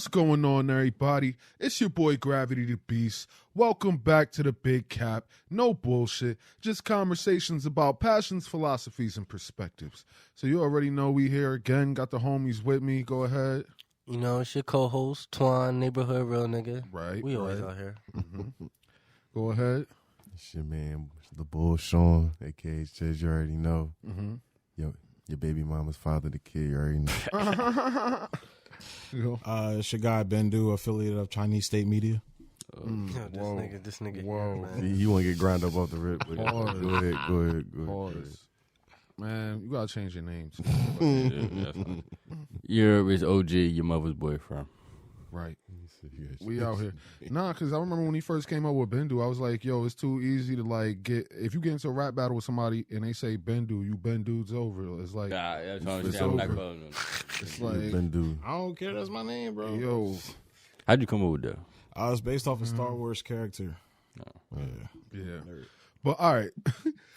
What's going on, everybody? It's your boy Gravity the Beast. Welcome back to the Big Cap. No bullshit, just conversations about passions, philosophies, and perspectives. So you already know we here again. Got the homies with me. Go ahead. You know, it's your co-host, Twan, neighborhood real nigga. Right. We always out here. Mm-hmm. Go ahead. It's your man, the Bull Sean, a.k.a. Chaz, you already know. Mm-hmm. Yo, your baby mama's father, the kid, you already know. It's your guy Bendu, affiliate of Chinese State Media. Yo, this nigga Whoa. here, man. You want to get ground up off the rip. But Pause. go ahead. Pause. Man, you gotta change your name. You're his OG, your mother's boyfriend. Right. We out here. Nah, because I remember when he first came up with Bendu, I was like, yo, it's too easy to like get, if you get into a rap battle with somebody and they say Bendu, you Bendu's over. It's like, Nah, that's what I'm it's saying. I'm not over. calling him. It's like, Bendu. I don't care, that's my name, bro. yo, How'd you come up with that? It's based off a Star Wars character. yeah. But all right.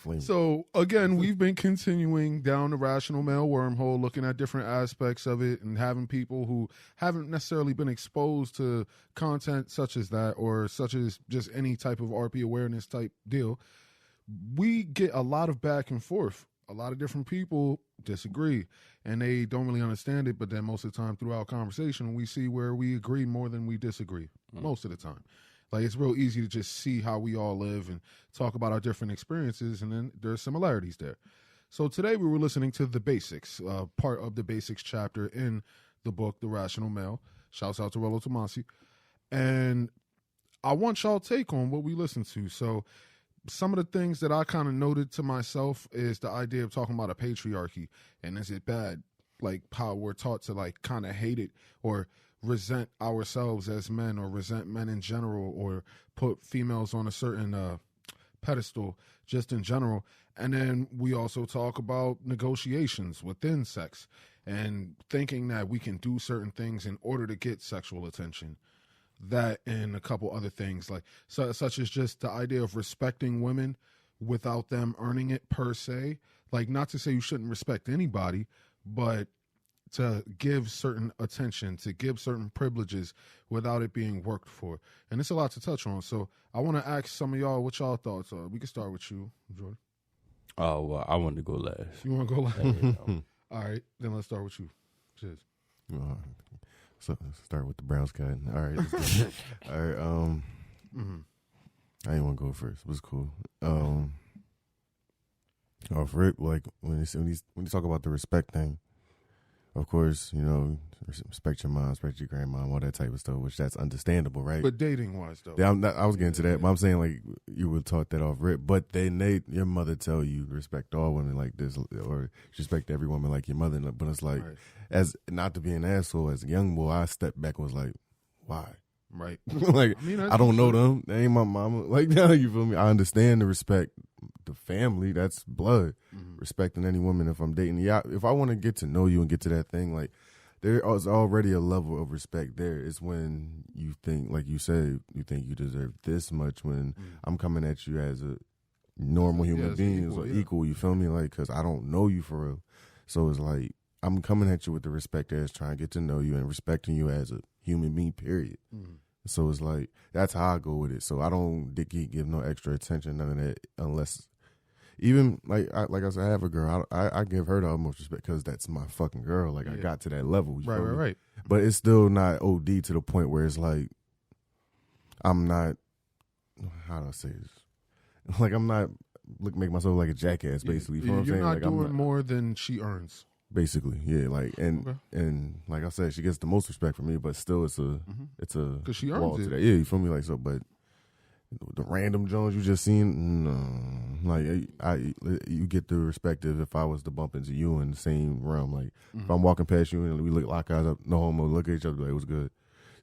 Flame. So again, we've been continuing down the rational male wormhole, looking at different aspects of it and having people who haven't necessarily been exposed to content such as that or such as just any type of RP awareness type deal. We get a lot of back and forth. A lot of different people disagree and they don't really understand it. But then most of the time throughout conversation, we see where we agree more than we disagree most of the time. Like, it's real easy to just see how we all live and talk about our different experiences, and then there's similarities there. So today we were listening to The Basics, part of the Basics chapter in the book, The Rational Male. Shouts out to Rollo Tomasi. And I want y'all take on what we listened to. So some of the things that I kind of noted to myself is the idea of talking about a patriarchy, and is it bad? Like how we're taught to like kind of hate it or resent ourselves as men or resent men in general or put females on a certain pedestal just in general. And then we also talk about negotiations within sex and thinking that we can do certain things in order to get sexual attention. That and a couple other things like such as just the idea of respecting women without them earning it per se. Like, not to say you shouldn't respect anybody, but to give certain attention, to give certain privileges without it being worked for. And it's a lot to touch on. So I want to ask some of y'all what y'all thoughts are. We can start with you, Jordan. Oh, well, I wanted to go last. You want to go last? All right, then let's start with you. Cheers. So let's start with the Browns cut. All right. All right. I didn't want to go first. It was cool. Off rip, like when you talk about the respect thing, of course, you know, respect your mom, respect your grandma, all that type of stuff, which that's understandable, right? But dating-wise, though. Yeah, I was getting to that, but I'm saying, like, you were taught that off rip, but your mother tell you to respect all women like this, or respect every woman like your mother, but it's like, Right. as not to be an asshole, as a young boy, I stepped back and was like, why? Right. Like, I mean, I don't know them. They ain't my mama. Like, now you feel me? I understand the respect, the family, that's blood. Respecting any woman if I'm dating. Yeah, if I want to get to know you and get to that thing, like, there is already a level of respect there. It's when you think, like you said, you think you deserve this much when I'm coming at you as a normal human being, or equal, you feel me? Like, because I don't know you for real. So it's like, I'm coming at you with the respect as trying to get to know you and respecting you as a human being, period. So it's like, that's how I go with it. So I don't give no extra attention, none of that, unless, even, like I said, I have a girl. I give her the utmost respect because that's my fucking girl. Like, I got to that level. Right. But it's still not OD to the point where it's like, I'm not, how do I say this? Like, I'm not make myself like a jackass, basically. You know what I'm You're saying? not Like, doing more than she earns. Basically, yeah, like, and Okay. and like I said, she gets the most respect from me, but still, it's a 'Cause she earns wall it. to that. Yeah, you feel me? Like, so, but the random Jones you just seen, no, like, you get the respect if I was to bump into you in the same realm. Like, if I'm walking past you and we lock eyes up, no homo, look at each other, like, it was good.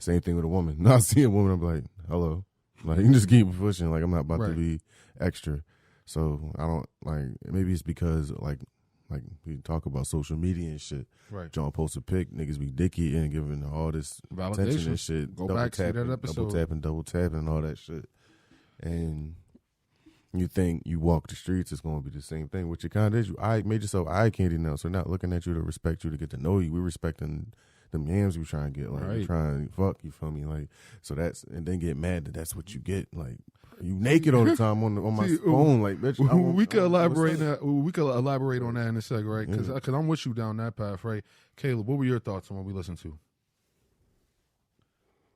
Same thing with a woman. Now I see a woman, I'm like, hello, like, you can just keep pushing. Like, I'm not about to be extra. So I don't, like, maybe it's because like we talk about social media and shit. Right. John posts a pic, niggas be dicky and giving all this attention and shit. Go back to that episode. Double tapping and all that shit. And you think you walk the streets, it's going to be the same thing, which it kind of is. I made yourself eye candy now, so not looking at you to respect you, to get to know you. We're respecting them yams you trying to get, like you Right. trying to fuck, you feel me? Like, so that's, and then get mad that that's what you get. Like, you naked all the time on my See, phone, like bitch. we could elaborate what's that? that. We could elaborate on that in a second, right? Because I'm with you down that path, right? Caleb, what were your thoughts on what we listened to?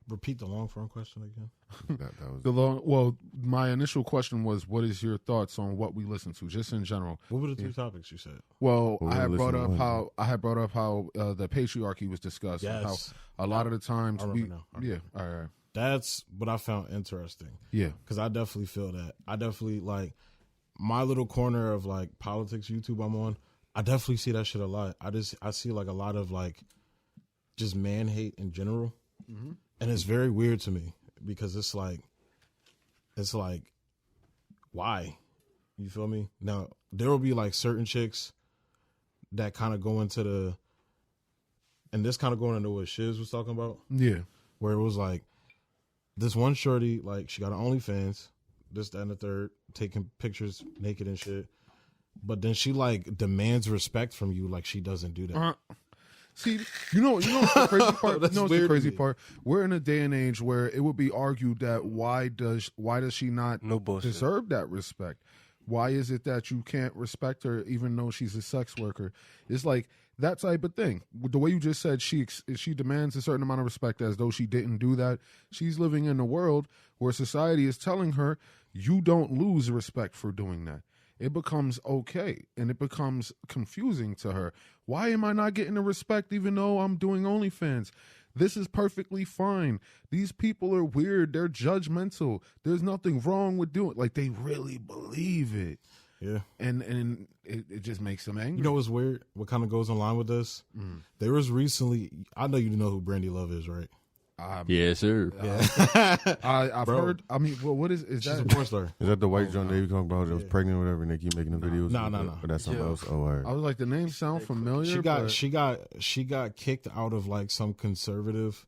Repeat the long form question again. That was My initial question was, what is your thoughts on what we listened to, just in general? What were the two topics you said? Well, Well, I had we brought listened up to how the patriarchy was discussed. And Yes. how a lot of the times I remember now. yeah, all right, That's what I found interesting. yeah, Because I definitely feel that. I definitely, like, my little corner of, like, politics YouTube I'm on, I definitely see that shit a lot. I see, like, a lot of, like, just man hate in general. Mm-hmm. And it's very weird to me because it's like, why? You feel me? Now, there will be, like, certain chicks that kind of go into and this kind of going into what Shiz was talking about, yeah. where it was like, this one shorty, like, she got an OnlyFans, this, that, and the third, taking pictures naked and shit. But then she, like, demands respect from you like she doesn't do that. See, you know what's the crazy part? That's You know what's the weird to crazy me. part? We're in a day and age where it would be argued that why does she not No bullshit. deserve that respect? Why is it that you can't respect her even though she's a sex worker? It's like that type of thing. The way you just said, she demands a certain amount of respect as though she didn't do that. She's living in a world where society is telling her you don't lose respect for doing that. It becomes okay, and it becomes confusing to her. Why am I not getting the respect even though I'm doing OnlyFans? This is perfectly fine. These people are weird. They're judgmental. There's nothing wrong with doing it. Like, they really believe it. Yeah. And it just makes them angry. You know what's weird? What kind of goes in line with this? There was recently, I know you know who Brandy Love is, right? Yes, sir. I've Bro. heard. I mean, well, what is She's that? a porn star. Is that the white joint they talking about that was pregnant or whatever, and they keep making the videos? No. But that's something else. Oh, all right. I was like, the name sound familiar. She got kicked out of, like, some conservative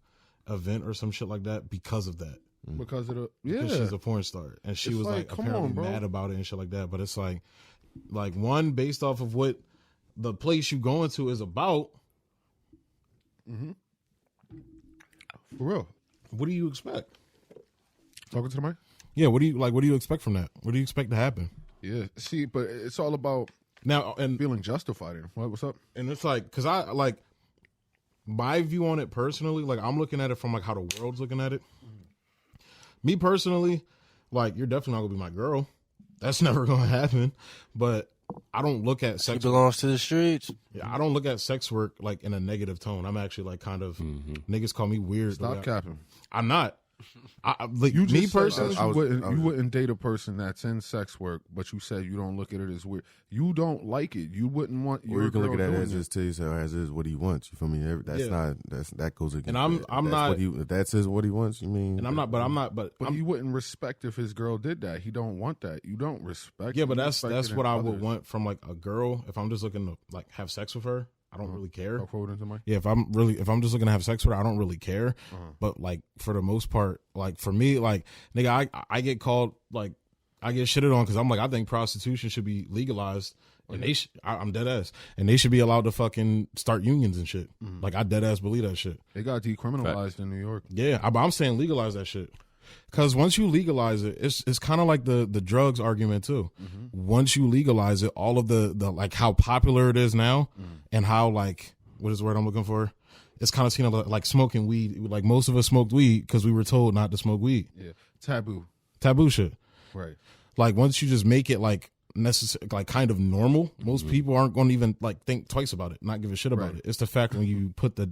event or some shit like that because of that. because of the Because yeah. she's a porn star, and she It's was like, like come apparently on, bro. mad about it and shit like that. But it's like one based off of what the place you going to is about. For real. What do you expect? Talking to the mic. Yeah, what do you expect from that? What do you expect to happen? Yeah. See, but it's all about Now, and feeling justified. What's up? it's like, because I like my view on it personally, like I'm looking at it from like how the world's looking at it. Me personally, like, you're definitely not gonna be my girl. That's never gonna happen. But I don't look at He sex. belongs to the streets. I don't look at sex work like in a negative tone. I'm actually like kind of niggas call me weird. Stop Like, capping. I'm not. Like, You me just said personally, that you wouldn't date a person that's in sex work, but you said you don't look at it as weird. You don't like it. You wouldn't want Or your you can look girl at that doing as it. is to yourself, as is what he wants. You feel me? That's Yeah. not that goes against. And I'm that. not- That's what if that says what he wants. You mean? and I'm not. But But he wouldn't respect if his girl did that. He don't want that. You don't respect. yeah, it. but You that's respect it what in I would others. want from like a girl. If I'm just looking to like have sex with her, I don't really care. I'll quote into my. Yeah, if I'm just looking to have sex with her, I don't really care. But like for the most part, like for me, like nigga, I get called, like I get shitted on because I'm like, I think prostitution should be legalized, and I'm dead ass, and they should be allowed to fucking start unions and shit. Like I dead ass believe that shit. They got decriminalized in New York. Yeah, I'm saying legalize that shit. Because once you legalize it, it's kind of like the drugs argument too. Once you legalize it, all of the like how popular it is now, and how like what is the word I'm looking for? It's kind of seen like smoking weed. Like most of us smoked weed because we were told not to smoke weed. Yeah, taboo. Taboo shit. Right. Like once you just make it like necessary, like kind of normal, most people aren't going to even like think twice about it, not give a shit about Right. it. It's the fact when you put the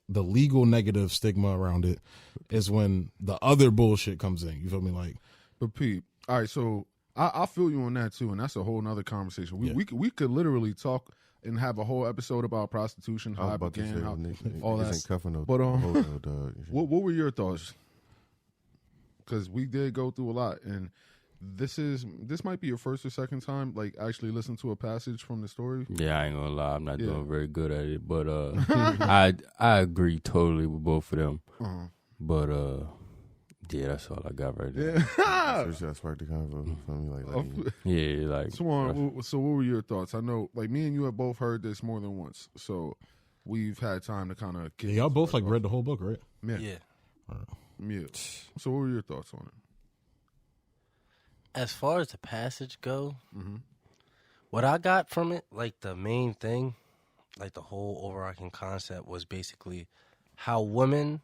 legal negative stigma around it is when the other bullshit comes in. You feel me? Like, But Pete, all right. So I feel you on that too, and that's a whole nother conversation. We could literally talk and have a whole episode about prostitution, I how was it about to say, began, how, niggas all ain't that. cuffing no But, hotel, dog. What were your thoughts? Because we did go through a lot, and this might be your first or second time like actually listen to a passage from the story. Yeah, I ain't gonna lie, I'm not Yeah. doing very good at it, but I agree totally with both of them. But yeah, that's all I got right there. Yeah. So should I spark the convo? You feel me? Like, Yeah, like So what were your thoughts? I know, like me and you have both heard this more than once. So we've had time to kind of get. Y'all both like read the whole book, right? Yeah. Yeah. So what were your thoughts on it? As far as the passage go, Mm-hmm. what I got from it, like the main thing, like the whole overarching concept was basically how women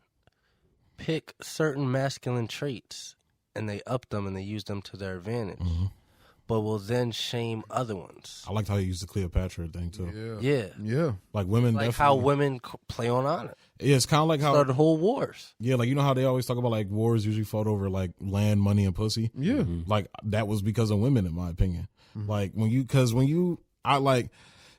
pick certain masculine traits and they up them and they use them to their advantage, but will then shame other ones. I liked how you used the Cleopatra thing too. Yeah. Like women, Like definitely. how women play on honor. Yeah, it's kind of like how. Started whole wars. Yeah, like you know how they always talk about like wars usually fought over like land, money, and pussy. Yeah. Like that was because of women, in my opinion. Like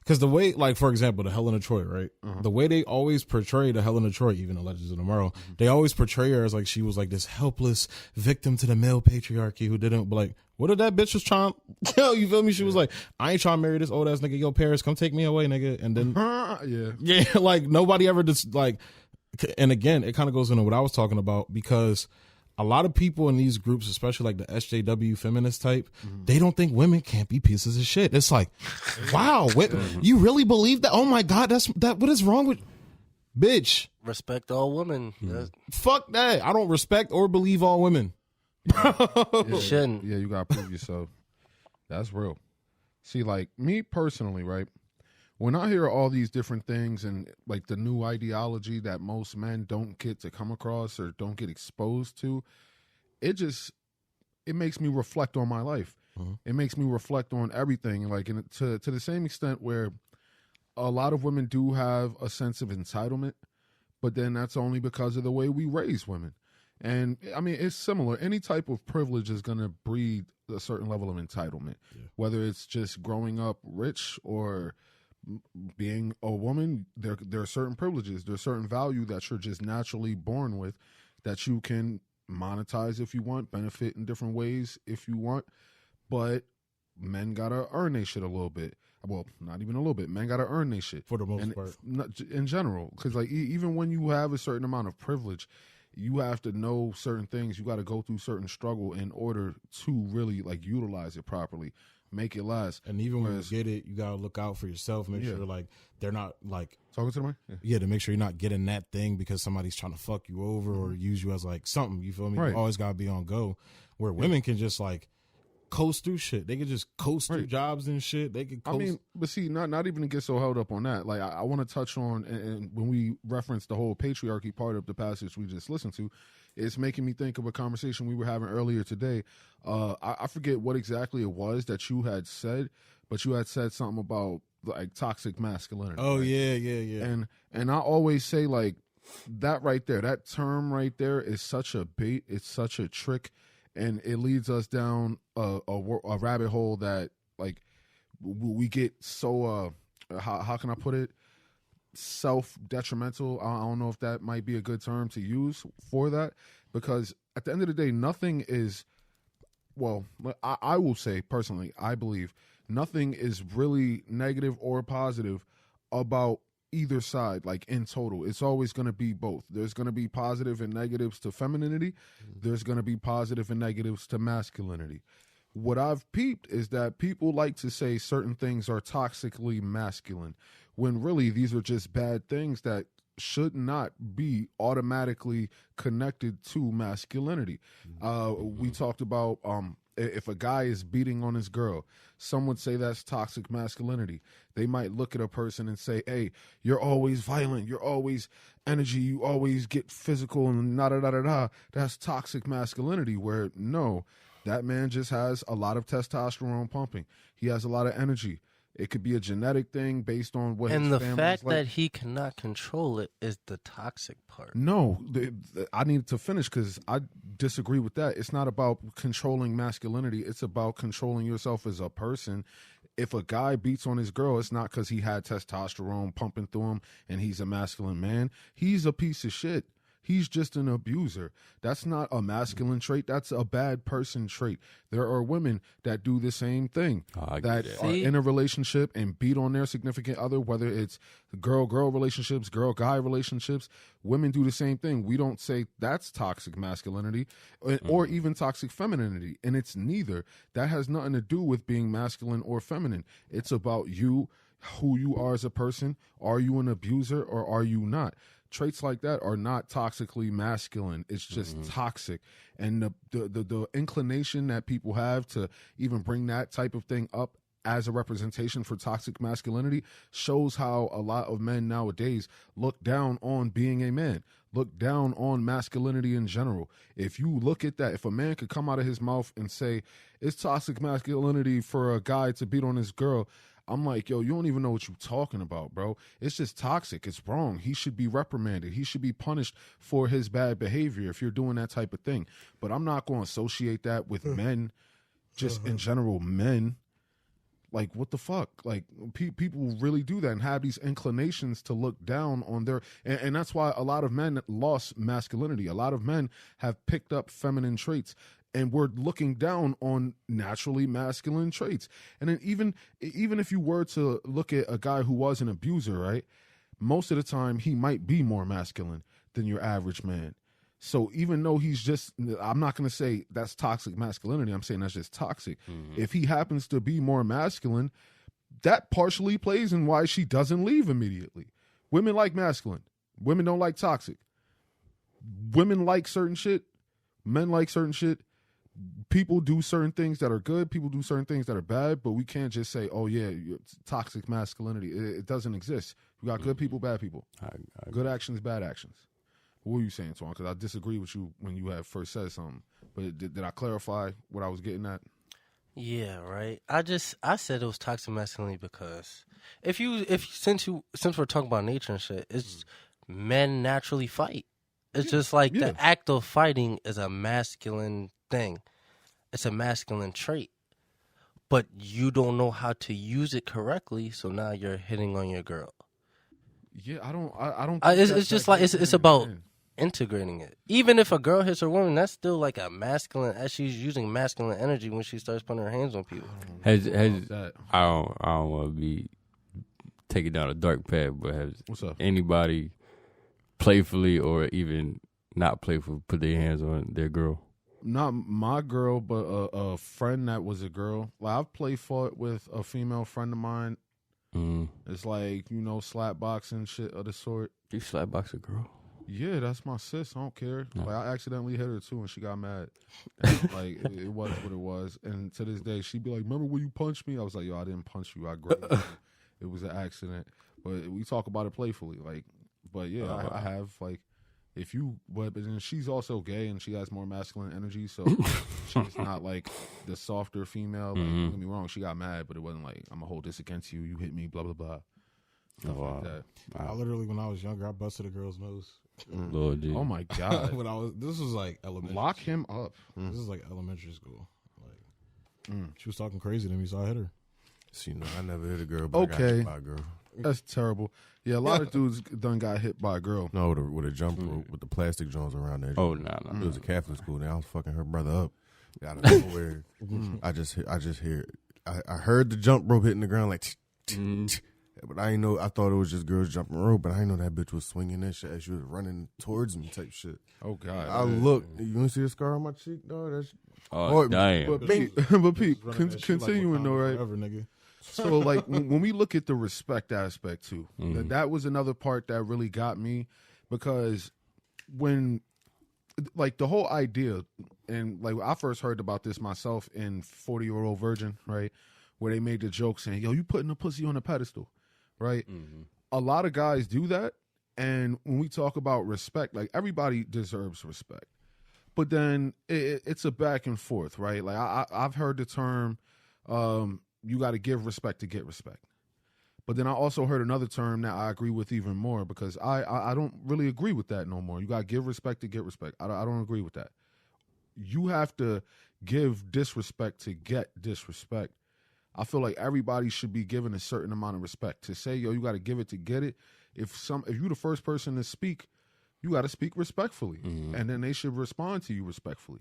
because the way, like for example, the Helen of Troy, right? The way they always portray the Helen of Troy, even in Legends of Tomorrow, they always portray her as like she was like this helpless victim to the male patriarchy who didn't. But like, what if that bitch was trying? Yo, you feel me? She was like, I ain't trying to marry this old ass nigga. Yo, Paris, come take me away, nigga. And then yeah, like nobody ever just like. And again, it kind of goes into what I was talking about because a lot of people in these groups, especially like the SJW feminist type, they don't think women can't be pieces of shit. It's like, wow, you really believe that? Oh my God, what is wrong with bitch? Respect all women. Fuck that. I don't respect or believe all women. You shouldn't. Yeah, you gotta prove yourself. That's real. See, like me personally, right? When I hear all these different things and like the new ideology that most men don't get to come across or don't get exposed to, it makes me reflect on my life. It makes me reflect on everything. Like to the same extent where a lot of women do have a sense of entitlement, but then that's only because of the way we raise women. And I mean, it's similar. Any type of privilege is going to breed a certain level of entitlement, whether it's just growing up rich or being a woman. There are certain privileges, there's certain value that you're just naturally born with that you can monetize if you want, benefit in different ways if you want. But men gotta earn their shit a little bit. Well, not even a little bit. Men gotta earn their shit For the most part. in general, because like even when you have a certain amount of privilege, you have to know certain things. You got to go through certain struggle in order to really like utilize it properly, make it last. And even when you get it, you gotta look out for yourself. Make sure like they're not like talking to the mic. Yeah, to make sure you're not getting that thing because somebody's trying to fuck you over or use you as like something. You feel me? Right. You always gotta be on go. Where women can just like coast through shit. They can just coast through jobs and shit. They can coast. I mean, but see, not even to get so held up on that. Like I want to touch on, and when we reference the whole patriarchy part of the passage we just listened to, it's making me think of a conversation we were having earlier today. I forget what exactly it was that you had said, but you had said something about like toxic masculinity. Oh right? yeah. And I always say like that right there, that term right there is such a bait. It's such a trick. And it leads us down a rabbit hole that like we get so how can I put it, self-detrimental. I don't know if that might be a good term to use for that, because at the end of the day, nothing is, well, I will say personally, I believe nothing is really negative or positive about either side, like in total. It's always going to be both. There's going to be positive and negatives to femininity. There's going to be positive and negatives to masculinity. What I've peeped is that people like to say certain things are toxically masculine, when really these are just bad things that should not be automatically connected to masculinity. We talked about if a guy is beating on his girl, some would say that's toxic masculinity. They might look at a person and say, hey, you're always violent, you're always energy, you always get physical and da-da-da-da-da. That's toxic masculinity, where no, that man just has a lot of testosterone pumping. He has a lot of energy. It could be a genetic thing based on what and his the family's fact like. that he cannot control it is the toxic part. No, I need to finish because I disagree with that. It's not about controlling masculinity. It's about controlling yourself as a person. If a guy beats on his girl, it's not because he had testosterone pumping through him and he's a masculine man. He's a piece of shit. He's just an abuser. That's not a masculine trait. That's a bad person trait. There are women that do the same thing, that are in a relationship and beat on their significant other, whether it's girl-girl relationships, girl-guy relationships. Women do the same thing. We don't say that's toxic masculinity or even toxic femininity, and it's neither. That has nothing to do with being masculine or feminine. It's about you who you are as a person. Are you an abuser or are you not? Traits like that are not toxically masculine. It's just toxic. And the inclination that people have to even bring that type of thing up as a representation for toxic masculinity shows how a lot of men nowadays look down on being a man, look down on masculinity in general. If you look at that, if a man could come out of his mouth and say, it's toxic masculinity for a guy to beat on his girl, I'm like, yo, you don't even know what you're talking about, bro. It's just toxic. It's wrong. He should be reprimanded. He should be punished for his bad behavior if you're doing that type of thing. But I'm not going to associate that with men, just in general, men. Like, what the fuck? Like, people really do that and have these inclinations to look down on their... And that's why a lot of men lost masculinity. A lot of men have picked up feminine traits, and we're looking down on naturally masculine traits. And then even if you were to look at a guy who was an abuser, right? Most of the time, he might be more masculine than your average man. So even though he's just, I'm not going to say that's toxic masculinity. I'm saying that's just toxic. If he happens to be more masculine, that partially plays in why she doesn't leave immediately. Women like masculine. Women don't like toxic. Women like certain shit. Men like certain shit. People do certain things that are good. People do certain things that are bad. But we can't just say, oh, yeah, toxic masculinity. It doesn't exist. We got good people, bad people. Good actions, bad actions. What were you saying, Twan? Because I disagree with you when you had first said something. But did I clarify what I was getting at? Yeah, right. I said it was toxic masculinity because since we're talking about nature and shit, it's men naturally fight. It's just like the act of fighting is a masculine thing. It's a masculine trait. But you don't know how to use it correctly, so now you're hitting on your girl. Yeah, I don't. It's just like it's about integrating it. Even if a girl hits her woman, that's still like a masculine, as she's using masculine energy when she starts putting her hands on people. I don't want to be taking down a dark path, but has anybody playfully or even not playful put their hands on their girl? Not my girl, but a friend that was a girl. Like, I've fought with a female friend of mine. It's like, slap boxing shit of the sort. You slap box a girl? Yeah, that's my sis. I don't care. No. Like, I accidentally hit her too, and she got mad. And, like, it was what it was. And to this day, she'd be like, "Remember when you punched me?" I was like, "Yo, I didn't punch you. I grabbed you. It was an accident." But we talk about it playfully, like. But yeah, I have like, but then she's also gay and she has more masculine energy, so she's not like the softer female. Like, don't get me wrong, she got mad, but it wasn't like, I'm gonna hold this against you. You hit me, blah blah blah. Stuff like that. I literally, when I was younger, I busted a girl's nose. Lord, dude. Oh my god! This was like elementary. Lock him up. This is like elementary school. Like, she was talking crazy to me, so I hit her. So, I never hit a girl, but I got hit by a girl. That's terrible. Yeah, a lot of dudes done got hit by a girl. No, with a jump rope with the plastic joints around there. Oh, no. It was a Catholic school. Now I was fucking her brother up. Out of nowhere. I just hear. I heard the jump rope hitting the ground like. But I didn't know. I thought it was just girls jumping rope, but I didn't know that bitch was swinging and shit as she was running towards me, type shit. Oh god! I looked. You want to see a scar on my cheek, dog? That's damn. But Pete, continuing though, right? Forever, nigga. So like when we look at the respect aspect too, that was another part that really got me, because when like the whole idea, and like I first heard about this myself in 40-Year-Old Virgin, right, where they made the joke saying, "Yo, you putting a pussy on a pedestal." Right? A lot of guys do that. And when we talk about respect, like everybody deserves respect. But then it's a back and forth, right? Like I've heard the term, you got to give respect to get respect. But then I also heard another term that I agree with even more, because I don't really agree with that no more. You got to give respect to get respect. I don't agree with that. You have to give disrespect to get disrespect. I feel like everybody should be given a certain amount of respect. To say, yo, you got to give it to get it. If you're the first person to speak, you got to speak respectfully, and then they should respond to you respectfully.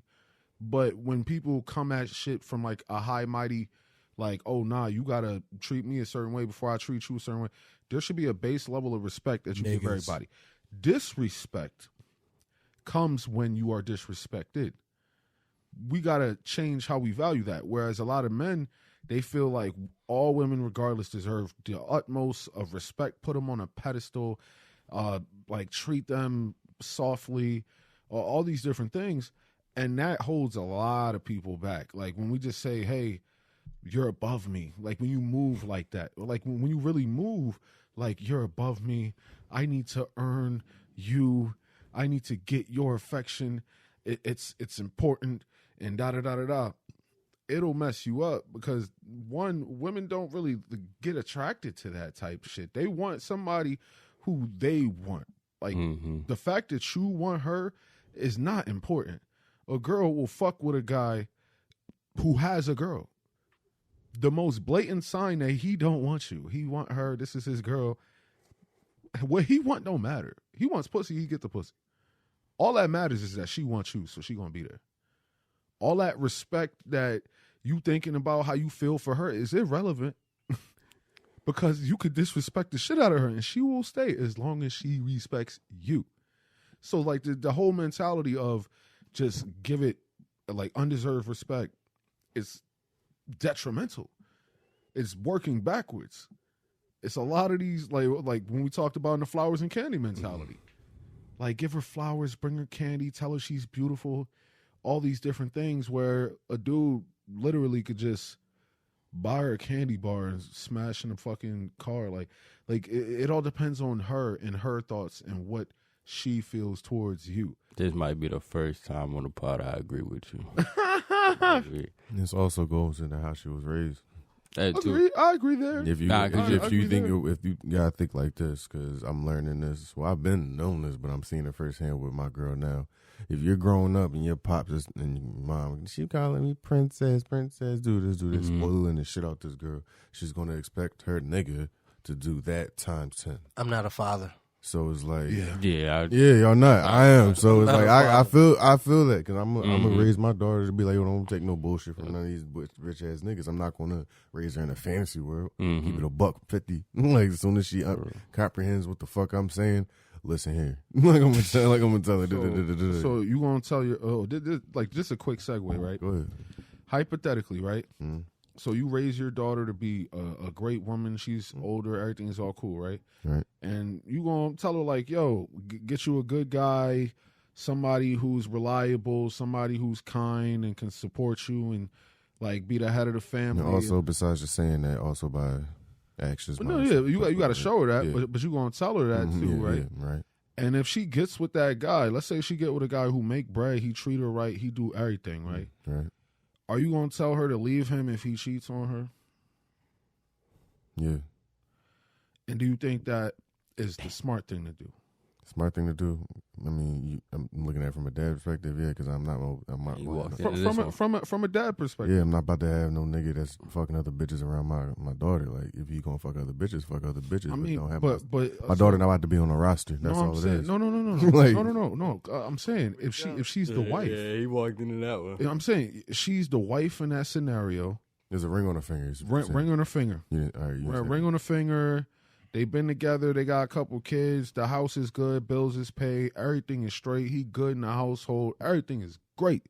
But when people come at shit from like a high mighty, like, oh nah, you got to treat me a certain way before I treat you a certain way. There should be a base level of respect that you give everybody. Disrespect comes when you are disrespected. We got to change how we value that. Whereas a lot of men They feel like all women, regardless, deserve the utmost of respect. Put them on a pedestal, like treat them softly, all these different things. And that holds a lot of people back. Like when we just say, hey, you're above me. Like when you move like that, like when you really move, like you're above me. I need to earn you. I need to get your affection. It's important, and da-da-da-da-da. It'll mess you up because, one, women don't really get attracted to that type of shit. They want somebody who they want. Like, the fact that you want her is not important. A girl will fuck with a guy who has a girl. The most blatant sign that he don't want you. He want her. This is his girl. What he want don't matter. He wants pussy, he get the pussy. All that matters is that she wants you, so she gonna be there. All that respect that you thinking about how you feel for her is irrelevant because you could disrespect the shit out of her and she will stay as long as she respects you. So like the whole mentality of just give it like undeserved respect is detrimental. It's working backwards. It's a lot of these like when we talked about in the flowers and candy mentality. Like give her flowers, bring her candy, tell her she's beautiful, all these different things where a dude literally could just buy her a candy bar and smash in a fucking car. Like it all depends on her and her thoughts and what she feels towards you. This might be the first time on the pod I agree with you. This also goes into how she was raised. That too. I agree there. If you gotta think like this, because I'm learning this. Well, I've been known this, but I'm seeing it firsthand with my girl now. If you're growing up and your pops and your mom, she calling me princess, do this, spoiling the shit out this girl, she's gonna expect her nigga to do that times 10. I'm not a father. So it's like, yeah, y'all not. I am. So it's like I feel that because I'm gonna raise my daughter to be like, don't take no bullshit from none of these rich ass niggas. I'm not gonna raise her in a fantasy world. Keep it $150. Like as soon as she comprehends what the fuck I'm saying, listen here. like I'm gonna tell her. So you gonna tell your like just a quick segue, right? Go ahead. Hypothetically, right? So you raise your daughter to be a great woman. She's older. Everything is all cool, right? Right. And you gonna tell her like, yo, get you a good guy, somebody who's reliable, somebody who's kind and can support you and like be the head of the family. And also, besides just saying that, also by actions. But you got to show her that, but you gonna tell her that too, right? Yeah, right. And if she gets with that guy, let's say she get with a guy who make bread, he treat her right, he do everything right. Right. Are you going to tell her to leave him if he cheats on her? Yeah. And do you think that is the smart thing to do? Smart thing to do. I mean, I'm looking at it from a dad perspective, yeah, because I'm not from a dad perspective. Yeah, I'm not about to have no nigga that's fucking other bitches around my daughter. Like, if you gonna fuck other bitches, fuck other bitches. I mean, don't have but my daughter not about to be on a roster. That's all it is. No. Like, no. I'm saying if she's the wife. Yeah, he walked into that one. I'm saying she's the wife in that scenario. There's a ring on her finger. Ring on her finger. Ring on her finger. They've been together. They got a couple kids. The house is good. Bills is paid. Everything is straight. He good in the household. Everything is great.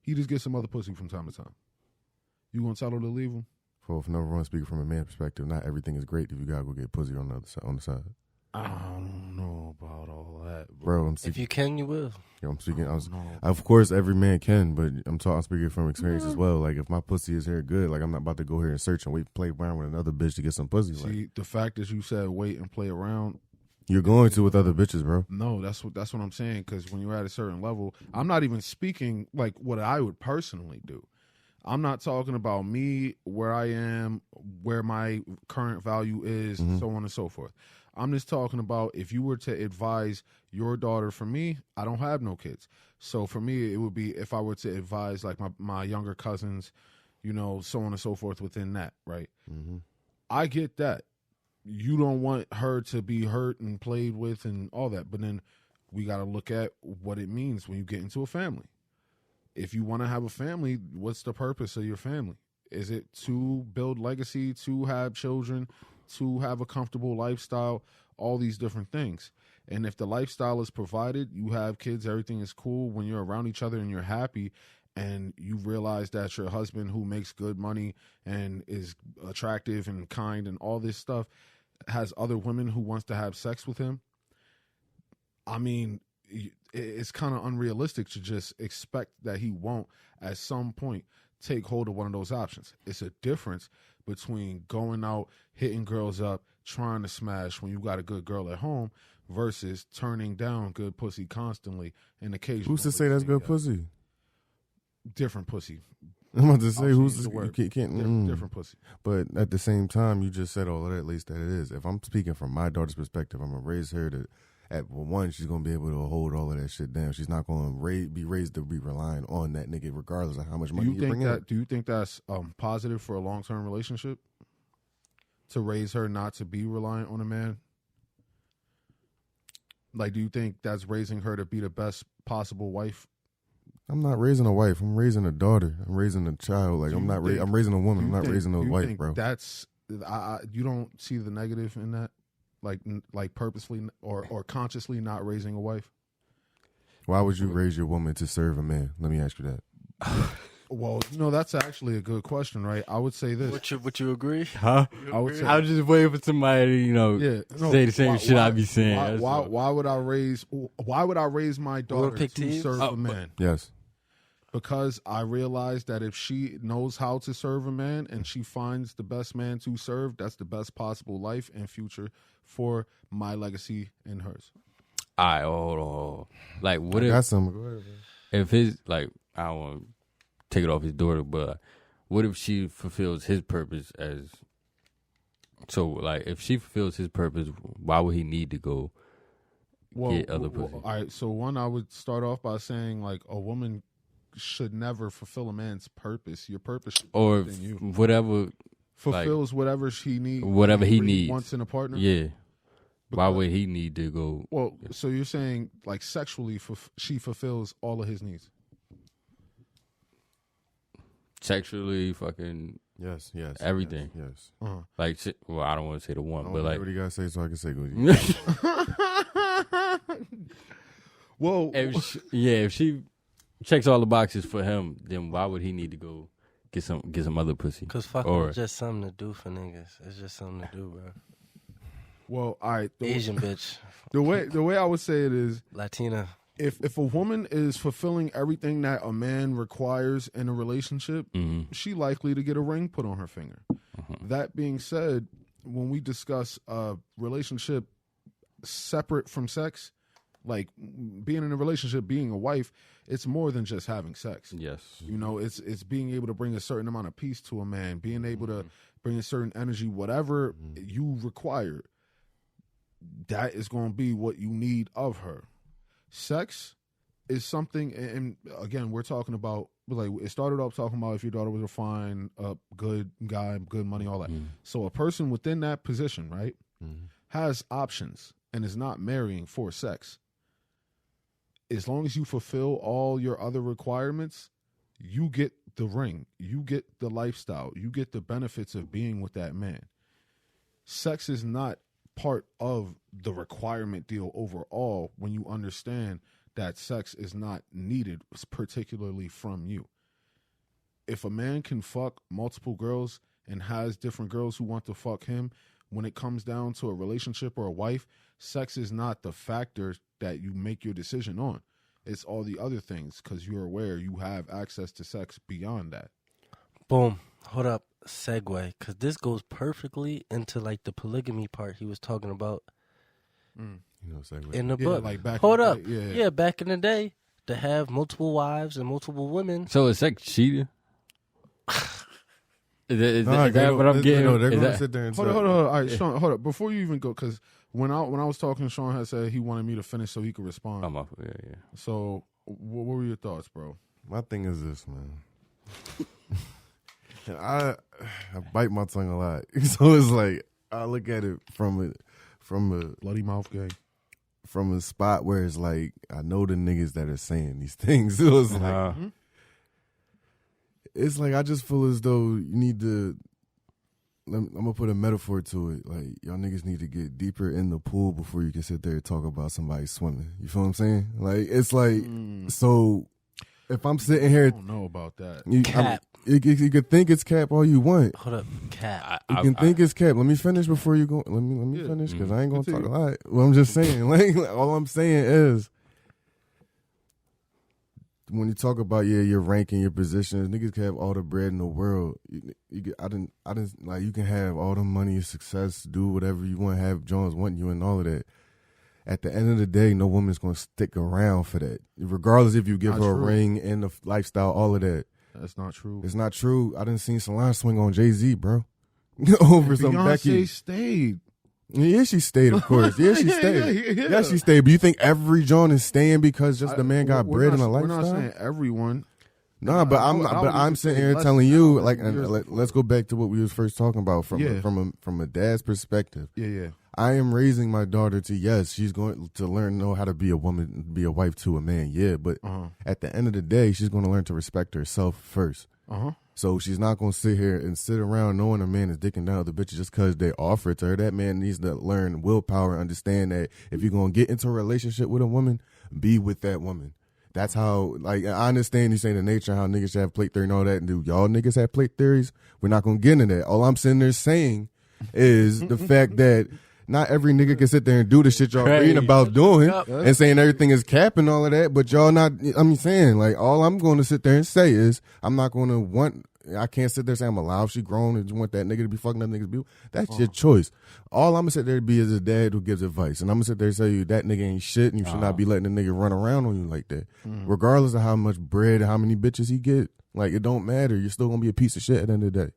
He just gets some other pussy from time to time. You gonna tell her to leave him? For number one, speaking from a man perspective, not everything is great if you gotta go get pussy on the other side. On the side. I don't know about all that, bro. If you can, you will. I'm speaking. Of course, every man can, but I'm speaking from experience as well. Like, if my pussy is here good, like I'm not about to go here and search and wait, play around with another bitch to get some pussy. See, the fact that you said wait and play around, you're going to with other bitches, bro. No, that's what I'm saying. Because when you're at a certain level, I'm not even speaking like what I would personally do. I'm not talking about me, where I am, where my current value is, so on and so forth. I'm just talking about if you were to advise your daughter. For me, I don't have no kids. So for me, it would be if I were to advise like my younger cousins, so on and so forth within that, right? I get that. You don't want her to be hurt and played with and all that. But then we got to look at what it means when you get into a family. If you want to have a family, what's the purpose of your family? Is it to build legacy, to have children, to have a comfortable lifestyle, all these different things? And if the lifestyle is provided, you have kids, everything is cool when you're around each other and you're happy, and you realize that your husband, who makes good money and is attractive and kind and all this stuff, has other women who wants to have sex with him, I mean, it's kind of unrealistic to just expect that he won't at some point take hold of one of those options. It's a difference between going out, hitting girls up, trying to smash when you got a good girl at home versus turning down good pussy constantly and occasionally. Who's to say that's good pussy? Different pussy. I'm about to say, who's the word. You can't Different pussy. But at the same time, you just said all of that, at least that it is. If I'm speaking from my daughter's perspective, I'm going to raise her to, one, she's going to be able to hold all of that shit down. She's not going to be raised to be relying on that nigga regardless of how much money you bring in. Do you think that's positive for a long-term relationship? To raise her not to be reliant on a man? Like, do you think that's raising her to be the best possible wife? I'm not raising a wife. I'm raising a daughter. I'm raising a child. Like, I'm raising a woman. I'm not raising a wife, bro. That's you don't see the negative in that, like purposely or consciously not raising a wife. Why would you raise your woman to serve a man? Let me ask you that. Well, no, that's actually a good question, right? I would say this. Would you agree? Huh? I would say, I was just waiting for somebody, say the same shit I be saying. Why would I raise my daughter to serve a man? Yes. Because I realize that if she knows how to serve a man and she finds the best man to serve, that's the best possible life and future for my legacy and hers. All right, hold on. Like, what if? Got some. Go ahead, man. If his, like, I don't want to take it off his daughter, but what if she fulfills his purpose as? So, like, if she fulfills his purpose, why would he need to go get other pussy? All right, so one, I would start off by saying, like, a woman should never fulfill a man's purpose. Your purpose should be within you. Whatever fulfills whatever she needs. Whatever he needs. Wants in a partner. Yeah. Why would he need to go? Well, so you're saying, like, sexually, she fulfills all of his needs. Sexually, fucking yes, everything. Yes. Uh-huh. Like, well, I don't want to say the one, but like, what do you gotta say so I can say good? Well, if she checks all the boxes for him, then why would he need to go get some other pussy? Because fucking is just something to do for niggas. It's just something to do, bro. Well, all right. Asian bitch. The way I would say it is, Latina. If a woman is fulfilling everything that a man requires in a relationship, she likely to get a ring put on her finger. That being said, when we discuss a relationship separate from sex, like being in a relationship, being a wife, it's more than just having sex. Yes. It's being able to bring a certain amount of peace to a man, being able to bring a certain energy, whatever you require. That is going to be what you need of her. Sex is something, and again, we're talking about, like, it started off talking about if your daughter was a fine, good guy, good money, all that. So a person within that position, right, has options and is not marrying for sex. As long as you fulfill all your other requirements, you get the ring, you get the lifestyle, you get the benefits of being with that man. Sex is not part of the requirement deal overall when you understand that sex is not needed, particularly from you. If a man can fuck multiple girls and has different girls who want to fuck him, when it comes down to a relationship or a wife, sex is not the factor that you make your decision on. It's all the other things, because you're aware you have access to sex beyond that. Boom. Hold up. Segue, because this goes perfectly into, like, the polygamy part he was talking about in the book. Like back Hold in the up. day, Yeah, back in the day, to have multiple wives and multiple women. So is sex cheating? Is that what I'm getting? No, they're going to sit there and hold on. All right, Sean, hold up. Before you even go, because when I was talking, Sean had said he wanted me to finish so he could respond. I'm off. Yeah. So what were your thoughts, bro? My thing is this, man. I bite my tongue a lot, so it's like I look at it from a Bloody mouth gang. From a spot where it's like I know the niggas that are saying these things. So it's like it's like I just feel as though you need to. I'm gonna put a metaphor to it. Like, y'all niggas need to get deeper in the pool before you can sit there and talk about somebody swimming. You feel what I'm saying? Like, it's like so. if I'm sitting here, I don't know about that. Cap. You could think it's cap all you want. Hold up, cap. You can think it's cap. Let me finish before you go. Let me finish because I ain't gonna talk a lot. Well, I'm just saying. Like all I'm saying is, when you talk about your ranking, your positions, niggas can have all the bread in the world. I didn't like you can have all the money, success, do whatever you want, have Jones want you and all of that. At the end of the day, no woman's gonna stick around for that, regardless if you give her a ring and the lifestyle, all of that. That's not true. It's not true. I didn't see Solange swing on Jay-Z, bro. Over some Becky. Beyonce stayed. Yeah, she stayed, of course. Yeah, she stayed. Yeah, she stayed. But you think every John is staying because just the man got bread and a lifestyle? We're not saying everyone. No, but I'm sitting here telling you, like, let's go back to what we was first talking about from a dad's perspective. Yeah. I am raising my daughter to, yes, she's going to know how to be a woman, be a wife to a man, yeah. But at the end of the day, she's going to learn to respect herself first. So she's not going to sit here and sit around knowing a man is dicking down other bitches just because they offer it to her. That man needs to learn willpower and understand that if you're going to get into a relationship with a woman, be with that woman. That's how, like, I understand you saying the nature of how niggas should have plate theory and all that. And do y'all niggas have plate theories? We're not going to get into that. All I'm sitting there saying is the fact that not every nigga can sit there and do the shit y'all reading about doing and saying everything is cap and all of that, but y'all not, I'm saying, like, all I'm going to sit there and say is I'm not going to want, I can't sit there and say I'm allowed, she grown and you want that nigga to be fucking that nigga's beautiful. That's your choice. All I'm going to sit there to be is a dad who gives advice. And I'm going to sit there and say you that nigga ain't shit and you should not be letting the nigga run around on you like that. Regardless of how much bread and how many bitches he get, like, it don't matter. You're still going to be a piece of shit at the end of the day.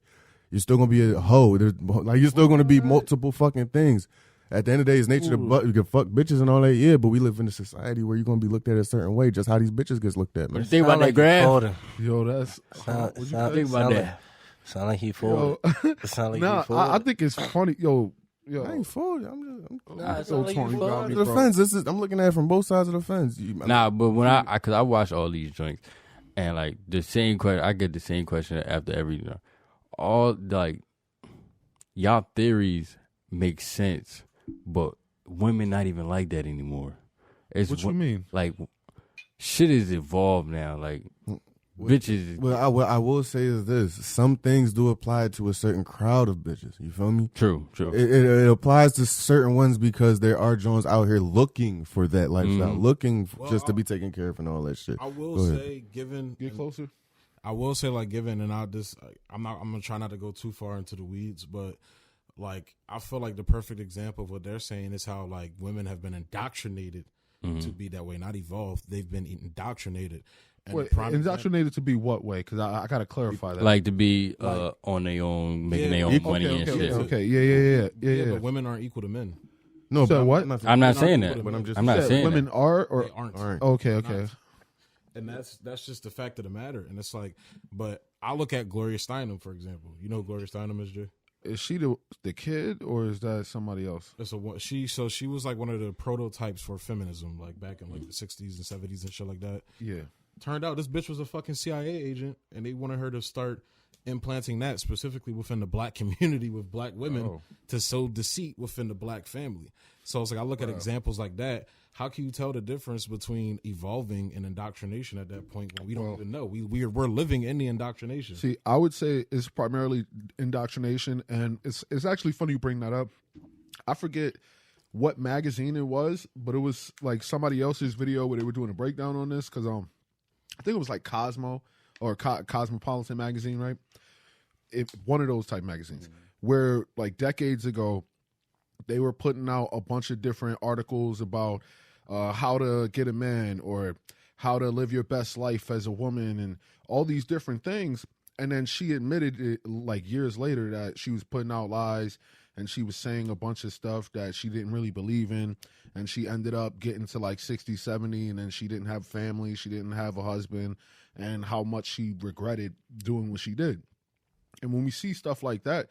You're still going to be a hoe. Like, you're still going to be multiple fucking things. At the end of the day, it's nature to you can fuck bitches and all that, yeah, but we live in a society where you're going to be looked at a certain way, just how these bitches gets looked at, man. Think about that, Grab. Yo, that's... Think about that. Sound like he fooled. Sound like he fooled. I think it's funny. Yo. I ain't fooled. I'm so like you fooled. the fence. I'm looking at it from both sides of the fence. But when because I watch all these joints, and like the same question, I get the same question after every, all like y'all theories make sense, but women not even like that anymore. What you mean? Like shit is evolved now. Like bitches. Well, I will say is this: some things do apply to a certain crowd of bitches. You feel me? True. It applies to certain ones because there are Jones out here looking for that lifestyle, looking just to be taken care of and all that shit. I will say, get closer. I will say, like, given, and I'm gonna try not to go too far into the weeds, but like, I feel like the perfect example of what they're saying is how, like, women have been indoctrinated to be that way, not evolved. They've been indoctrinated. And wait, indoctrinated to be what way? Because I got to clarify that. Like to be on their own, making their own money and shit. Okay, yeah. But women aren't equal to men. No, so what? I'm not saying that. But I'm not saying women that. are or aren't. Okay. And that's just the fact of the matter. And it's like, but I look at Gloria Steinem, for example. You know who Gloria Steinem is, Jay? Is she the kid or is that somebody else? She was like one of the prototypes for feminism, like back in like the 60s and 70s and shit like that. Yeah. Turned out this bitch was a fucking CIA agent, and they wanted her to start implanting that specifically within the black community with black women to sow deceit within the black family. So it's like I look at examples like that. How can you tell the difference between evolving and indoctrination at that point when we don't even know? We're living in the indoctrination. See, I would say it's primarily indoctrination, and it's actually funny you bring that up. I forget what magazine it was, but it was like somebody else's video where they were doing a breakdown on this because I think it was like Cosmo or Cosmopolitan magazine, right? One of those type magazines where like decades ago they were putting out a bunch of different articles about how to get a man or how to live your best life as a woman and all these different things. And then she admitted it like years later that she was putting out lies and she was saying a bunch of stuff that she didn't really believe in. And she ended up getting to like 60, 70, and then she didn't have family. She didn't have a husband, and how much she regretted doing what she did. And when we see stuff like that,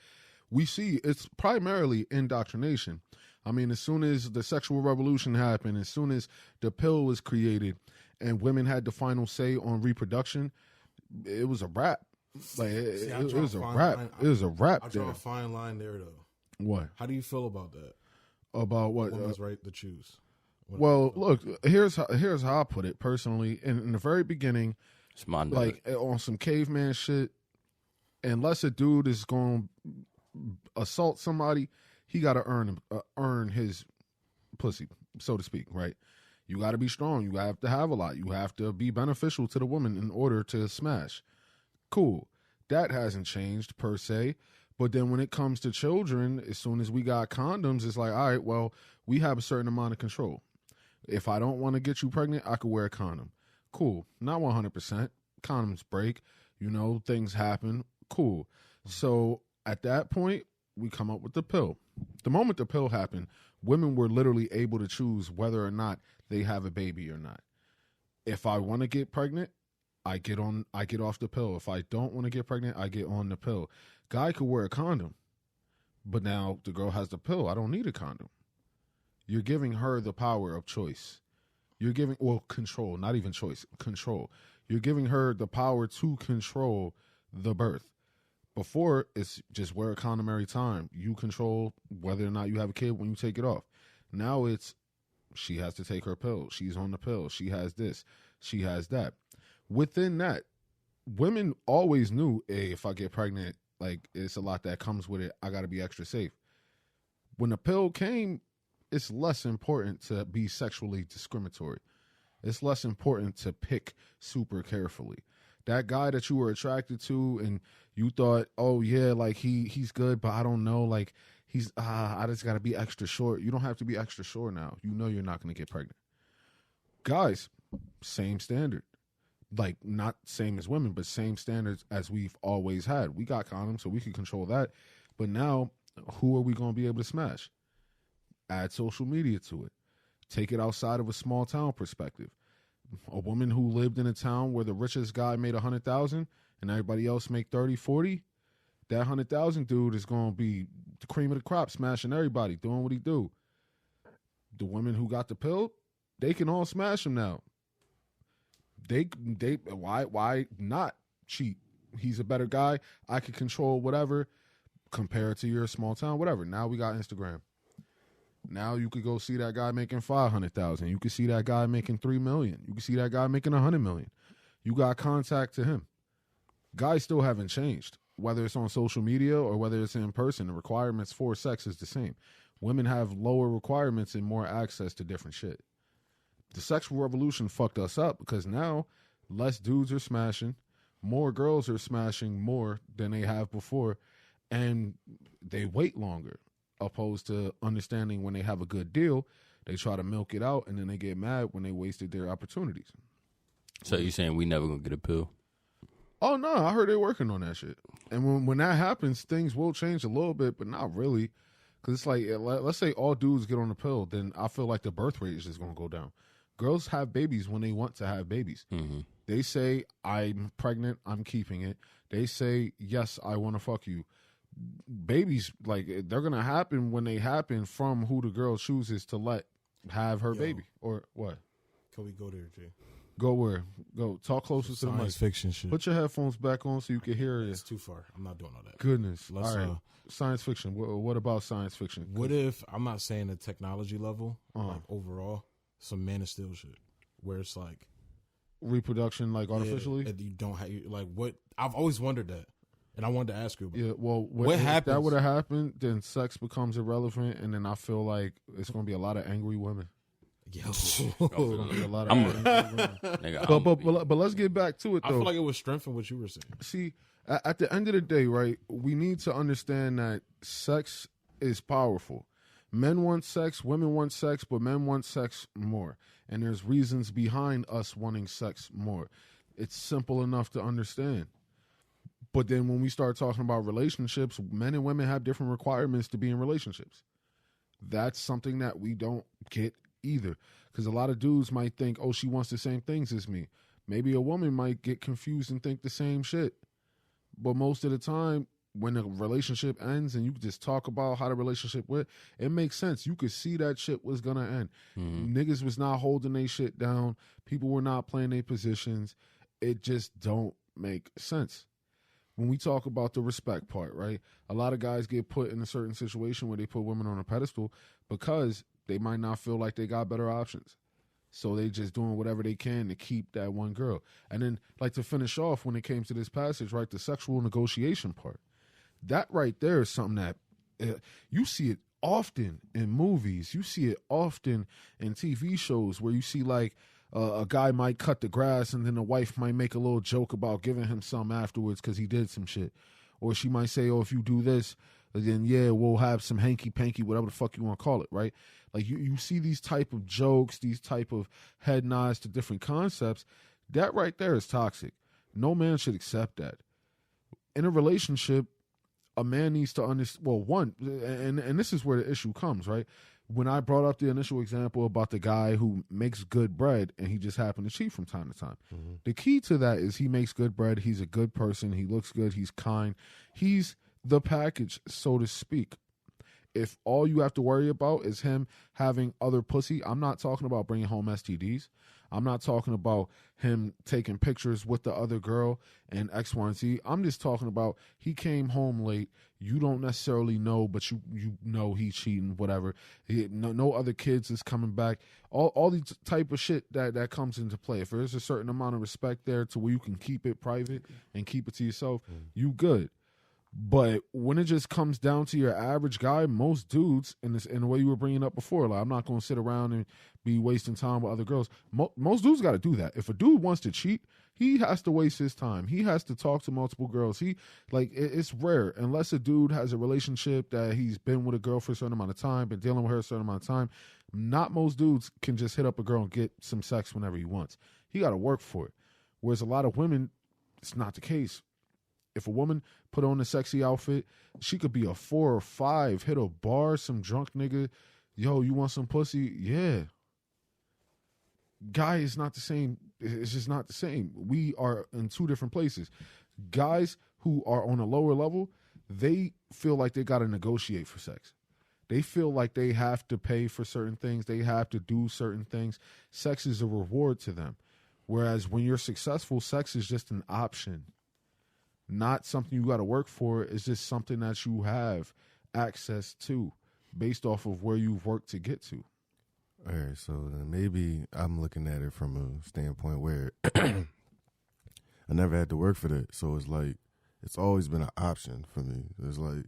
we see it's primarily indoctrination. I mean, as soon as the sexual revolution happened, as soon as the pill was created and women had the final say on reproduction, it was a wrap. Like it was a wrap. It was a wrap. I draw a fine line there, though. What? How do you feel about that? About what? Woman's right to choose. Well, look, here's how I put it personally. In the very beginning, like on some caveman shit. Unless a dude is going to assault somebody, he got to earn his pussy, so to speak, right? You got to be strong. You have to have a lot. You have to be beneficial to the woman in order to smash. Cool. That hasn't changed per se. But then when it comes to children, as soon as we got condoms, it's like, all right, well, we have a certain amount of control. If I don't want to get you pregnant, I could wear a condom. Cool. Not 100%. Condoms break. You know, things happen. Cool. So at that point, we come up with the pill. The moment the pill happened, women were literally able to choose whether or not they have a baby or not. If I want to get pregnant, I get off the pill. If I don't want to get pregnant, I get on the pill. Guy could wear a condom, but now the girl has the pill. I don't need a condom. You're giving her the power of choice. You're giving, control, not even choice, control. You're giving her the power to control the birth. Before, it's just wear a condom every time. You control whether or not you have a kid when you take it off. Now it's, she has to take her pill. She's on the pill. She has this. She has that. Within that, women always knew, hey, if I get pregnant, like, it's a lot that comes with it. I got to be extra safe. When the pill came, it's less important to be sexually discriminatory. It's less important to pick super carefully. That guy that you were attracted to and you thought, oh, yeah, like, he's good, but I don't know, like, I just got to be extra short. You don't have to be extra short now. You know you're not going to get pregnant. Guys, same standard. Like, not same as women, but same standards as we've always had. We got condoms, so we can control that. But now, who are we going to be able to smash? Add social media to it. Take it outside of a small town perspective. A woman who lived in a town where the richest guy made $100,000 and everybody else make 30, 40, that 100,000 dude is going to be the cream of the crop, smashing everybody, doing what he do. The women who got the pill, they can all smash him now. Why not cheat? He's a better guy. I can control whatever compared to your small town, whatever. Now we got Instagram. Now you could go see that guy making 500,000. You could see that guy making 3 million. You could see that guy making 100 million. You got contact to him. Guys still haven't changed, whether it's on social media or whether it's in person. The requirements for sex is the same. Women have lower requirements and more access to different shit. The sexual revolution fucked us up because now less dudes are smashing, more girls are smashing more than they have before, and they wait longer, opposed to understanding when they have a good deal, they try to milk it out, and then they get mad when they wasted their opportunities. So you saying we never gonna get a pill? Oh, no, I heard they're working on that shit. And when that happens, things will change a little bit, but not really. Because it's like, let's say all dudes get on the pill, then I feel like the birth rate is just going to go down. Girls have babies when they want to have babies. Mm-hmm. They say, I'm pregnant, I'm keeping it. They say, yes, I want to fuck you. Babies, like, they're going to happen when they happen from who the girl chooses to have her baby. Or what? Can we go there, Jay? Go where? Go. Talk closer to the mic. Science fiction shit. Put your headphones back on so you can hear it. It's too far. I'm not doing all that. Goodness. All right. Science fiction. What about science fiction? What if, I'm not saying the technology level, like overall, some Man of Steel shit, where it's like reproduction, like artificially? And you don't have, like, what? I've always wondered that. And I wanted to ask you about it. Well, what happens? If that would have happened, then sex becomes irrelevant, and then I feel like it's going to be a lot of angry women. Yo. A lot of angry women. But let's get back to it, though. I feel like it would strengthen what you were saying. See, at the end of the day, right, we need to understand that sex is powerful. Men want sex, women want sex, but men want sex more. And there's reasons behind us wanting sex more. It's simple enough to understand. But then when we start talking about relationships, men and women have different requirements to be in relationships. That's something that we don't get either. Because a lot of dudes might think, oh, she wants the same things as me. Maybe a woman might get confused and think the same shit. But most of the time, when the relationship ends and you just talk about how the relationship went, it makes sense. You could see that shit was going to end. Mm-hmm. Niggas was not holding their shit down. People were not playing their positions. It just don't make sense. When we talk about the respect part, right? A lot of guys get put in a certain situation where they put women on a pedestal because they might not feel like they got better options. So they just doing whatever they can to keep that one girl. And then, like, to finish off, when it came to this passage, right, the sexual negotiation part, that right there is something that you see it often in movies. You see it often in TV shows where you see, like, a guy might cut the grass and then the wife might make a little joke about giving him some afterwards because he did some shit. Or she might say, oh, if you do this, then yeah, we'll have some hanky-panky, whatever the fuck you want to call it, right? Like, you see these type of jokes, these type of head nods to different concepts. That right there is toxic. No man should accept that. In a relationship, a man needs to understand, well, one, and this is where the issue comes, right? When I brought up the initial example about the guy who makes good bread and he just happened to cheat from time to time. Mm-hmm. The key to that is he makes good bread. He's a good person. He looks good. He's kind. He's the package, so to speak. If all you have to worry about is him having other pussy, I'm not talking about bringing home STDs. I'm not talking about him taking pictures with the other girl and X, Y, and Z. I'm just talking about he came home late. You don't necessarily know, but you know he's cheating, whatever. No other kids is coming back. All these type of shit that comes into play. If there's a certain amount of respect there to where you can keep it private and keep it to yourself, you good. But when it just comes down to your average guy, most dudes, in the way you were bringing up before, like, I'm not going to sit around and be wasting time with other girls. Most dudes got to do that. If a dude wants to cheat, he has to waste his time. He has to talk to multiple girls. It's rare, unless a dude has a relationship that he's been with a girl for a certain amount of time, been dealing with her a certain amount of time. Not most dudes can just hit up a girl and get some sex whenever he wants. He got to work for it. Whereas a lot of women, it's not the case. If a woman put on a sexy outfit, she could be a 4 or 5, hit a bar, some drunk nigga, yo, you want some pussy? Yeah. Guy is not the same. It's just not the same. We are in two different places. Guys who are on a lower level, they feel like they got to negotiate for sex. They feel like they have to pay for certain things. They have to do certain things. Sex is a reward to them. Whereas when you're successful, sex is just an option. Not something you got to work for. It's just something that you have access to based off of where you've worked to get to. All right, so then maybe I'm looking at it from a standpoint where I never had to work for that. So it's like, it's always been an option for me. It's like,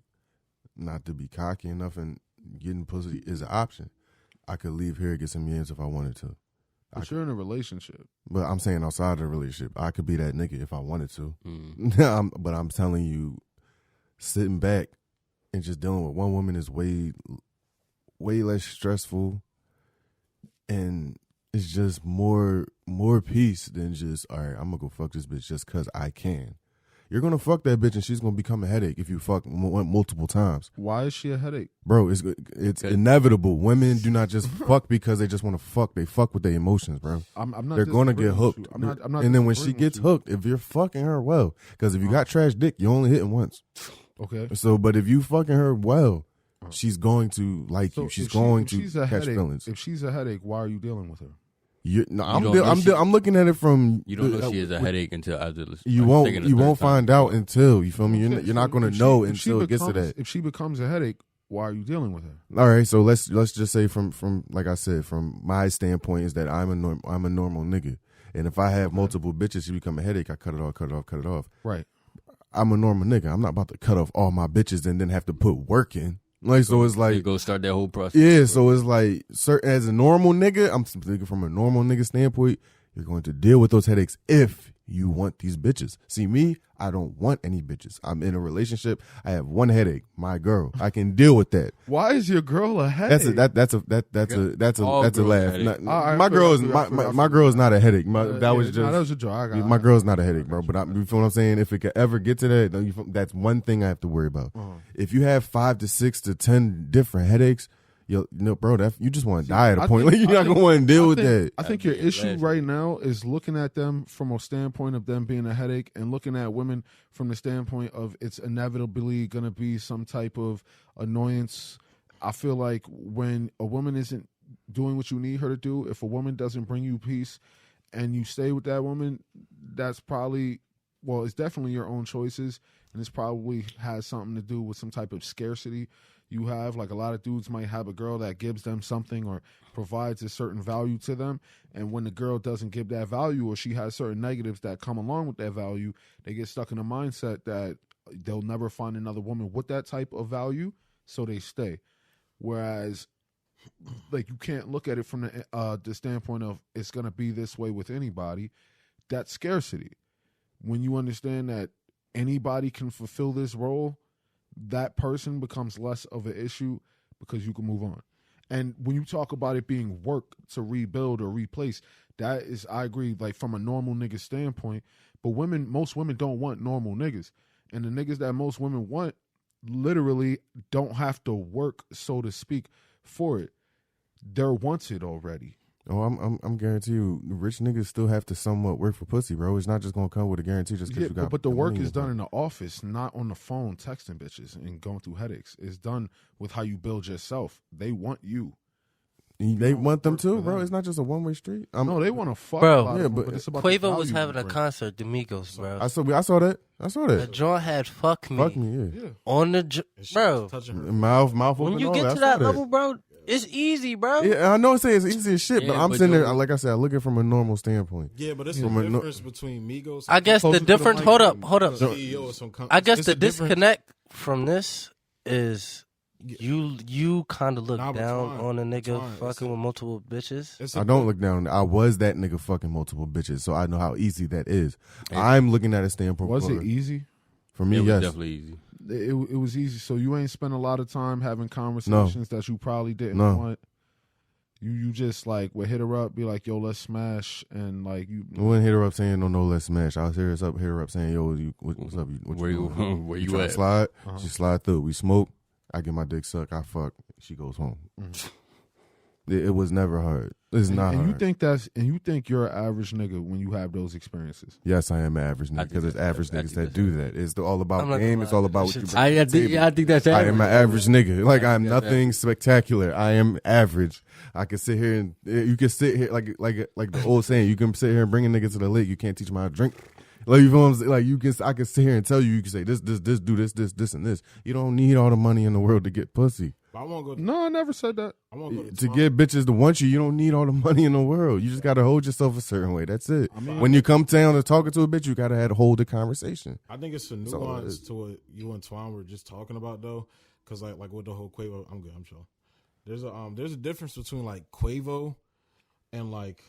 not to be cocky enough, and getting pussy is an option. I could leave here and get some yams if I wanted to. But you're in a relationship. But I'm saying outside of the relationship, I could be that nigga if I wanted to. But I'm telling you, sitting back and just dealing with one woman is way less stressful, and it's just more peace than just, all right, I'm gonna go fuck this bitch just because I can. You're gonna fuck that bitch and she's gonna become a headache if you fuck multiple times. Why is she a headache? Bro, it's inevitable. Women do not just fuck because they just want to fuck. They fuck with their emotions, bro. I'm not. They're gonna get hooked. I'm not. And then when she gets hooked, if you're fucking her well, because if you got trash dick, you only hitting once. Okay. So, but if you fucking her well, she's going to like you. She's going to catch feelings. If she's a headache, why are you dealing with her? I'm looking at it from. You don't know she is a headache until after. You won't find out until, you feel me. You're not going to know until it gets to that. If she becomes a headache, why are you dealing with her? All right, so let's just say from like I said, from my standpoint is that I'm a normal nigga, and if I have multiple bitches, she become a headache. I cut it off. Right. I'm a normal nigga. I'm not about to cut off all my bitches and then have to put work in. Like, so it's like, you go start that whole process. Yeah, so it's like, as a normal nigga, I'm thinking from a normal nigga standpoint, you're going to deal with those headaches if you want these bitches. See, me, I don't want any bitches. I'm in a relationship. I have one headache, my girl. I can deal with that. Why is your girl a headache? That's a laugh. My girl is not a headache. That was a joke. My girl's not a headache, bro. But you feel what I'm saying? If it could ever get to that, that's one thing I have to worry about. If you have 5 to 6 to 10 different headaches, bro, you just want to die at a point. Like, you're not going to want to deal with that. I think your issue right now is looking at them from a standpoint of them being a headache and looking at women from the standpoint of it's inevitably going to be some type of annoyance. I feel like when a woman isn't doing what you need her to do, if a woman doesn't bring you peace and you stay with that woman, that's probably, well, it's definitely your own choices, and it's probably has something to do with some type of scarcity. you have, like a lot of dudes might have a girl that gives them something or provides a certain value to them, and when the girl doesn't give that value or she has certain negatives that come along with that value, they get stuck in a mindset that they'll never find another woman with that type of value, so they stay. Whereas, like, you can't look at it from the standpoint of it's going to be this way with anybody. That's scarcity. When you understand that anybody can fulfill this role, that person becomes less of an issue because you can move on. And when you talk about it being work to rebuild or replace, that is, I agree, like from a normal nigga standpoint. But most women don't want normal niggas. And the niggas that most women want literally don't have to work, so to speak, for it. They're wanted already. Oh, I'm guarantee you, rich niggas still have to somewhat work for pussy, bro. It's not just gonna come with a guarantee just because you got. But the work is done in the office, not on the phone texting bitches and going through headaches. It's done with how you build yourself. They want you. They want them too, bro. It's not just a one-way street. No, they want to fuck. Bro, yeah, but it's about Quavo was having a concert, Domingos, bro. I saw that. The joint had "fuck me." Fuck me, yeah. On the bro. Mouth. When you get to that level, bro, it's easy, bro. Yeah, I know it's easy as shit, but I'm sitting there, like I said, I look at it from a normal standpoint. Yeah, but it's the difference between Migos. I guess the difference. Hold up. I guess the difference. disconnect from this is you kind of look down on a nigga fucking with multiple bitches. I don't look down. I was that nigga fucking multiple bitches, so I know how easy that is. I'm looking at a standpoint. Was it easy? For me, it was yes. definitely easy. It was easy. So you ain't spent a lot of time having conversations that you probably didn't want. You just like would hit her up, be like, "Yo, let's smash," and like you. I wouldn't hit her up saying, "No, let's smash." I was hit her up saying, "Yo, what's up? Where you at? Slide." She slide through. We smoke. I get my dick sucked. I fuck. She goes home. Mm-hmm. It was never hard. It's not hard. You think you're an average nigga when you have those experiences? Yes, I am an average nigga because it's average niggas that do that. It's all about game. It's all about what you bring. I think that's average. I am an average nigga. Like I'm nothing spectacular. I am average. I can sit here and you can sit here like the old saying. You can sit here and bring a nigga to the lake. You can't teach him how to drink. Like you feel what I'm saying? Like I can sit here and tell you. You can say this, do this, and this. You don't need all the money in the world to get pussy. I won't go. No, I never said that. To get bitches to want you, you don't need all the money in the world. You just got to hold yourself a certain way. That's it. When you come down to talking to a bitch, you got to hold the conversation. I think it's a nuance to what you and Twan were just talking about, though, because like with the whole Quavo, I'm good. I'm sure. There's a difference between like Quavo and like.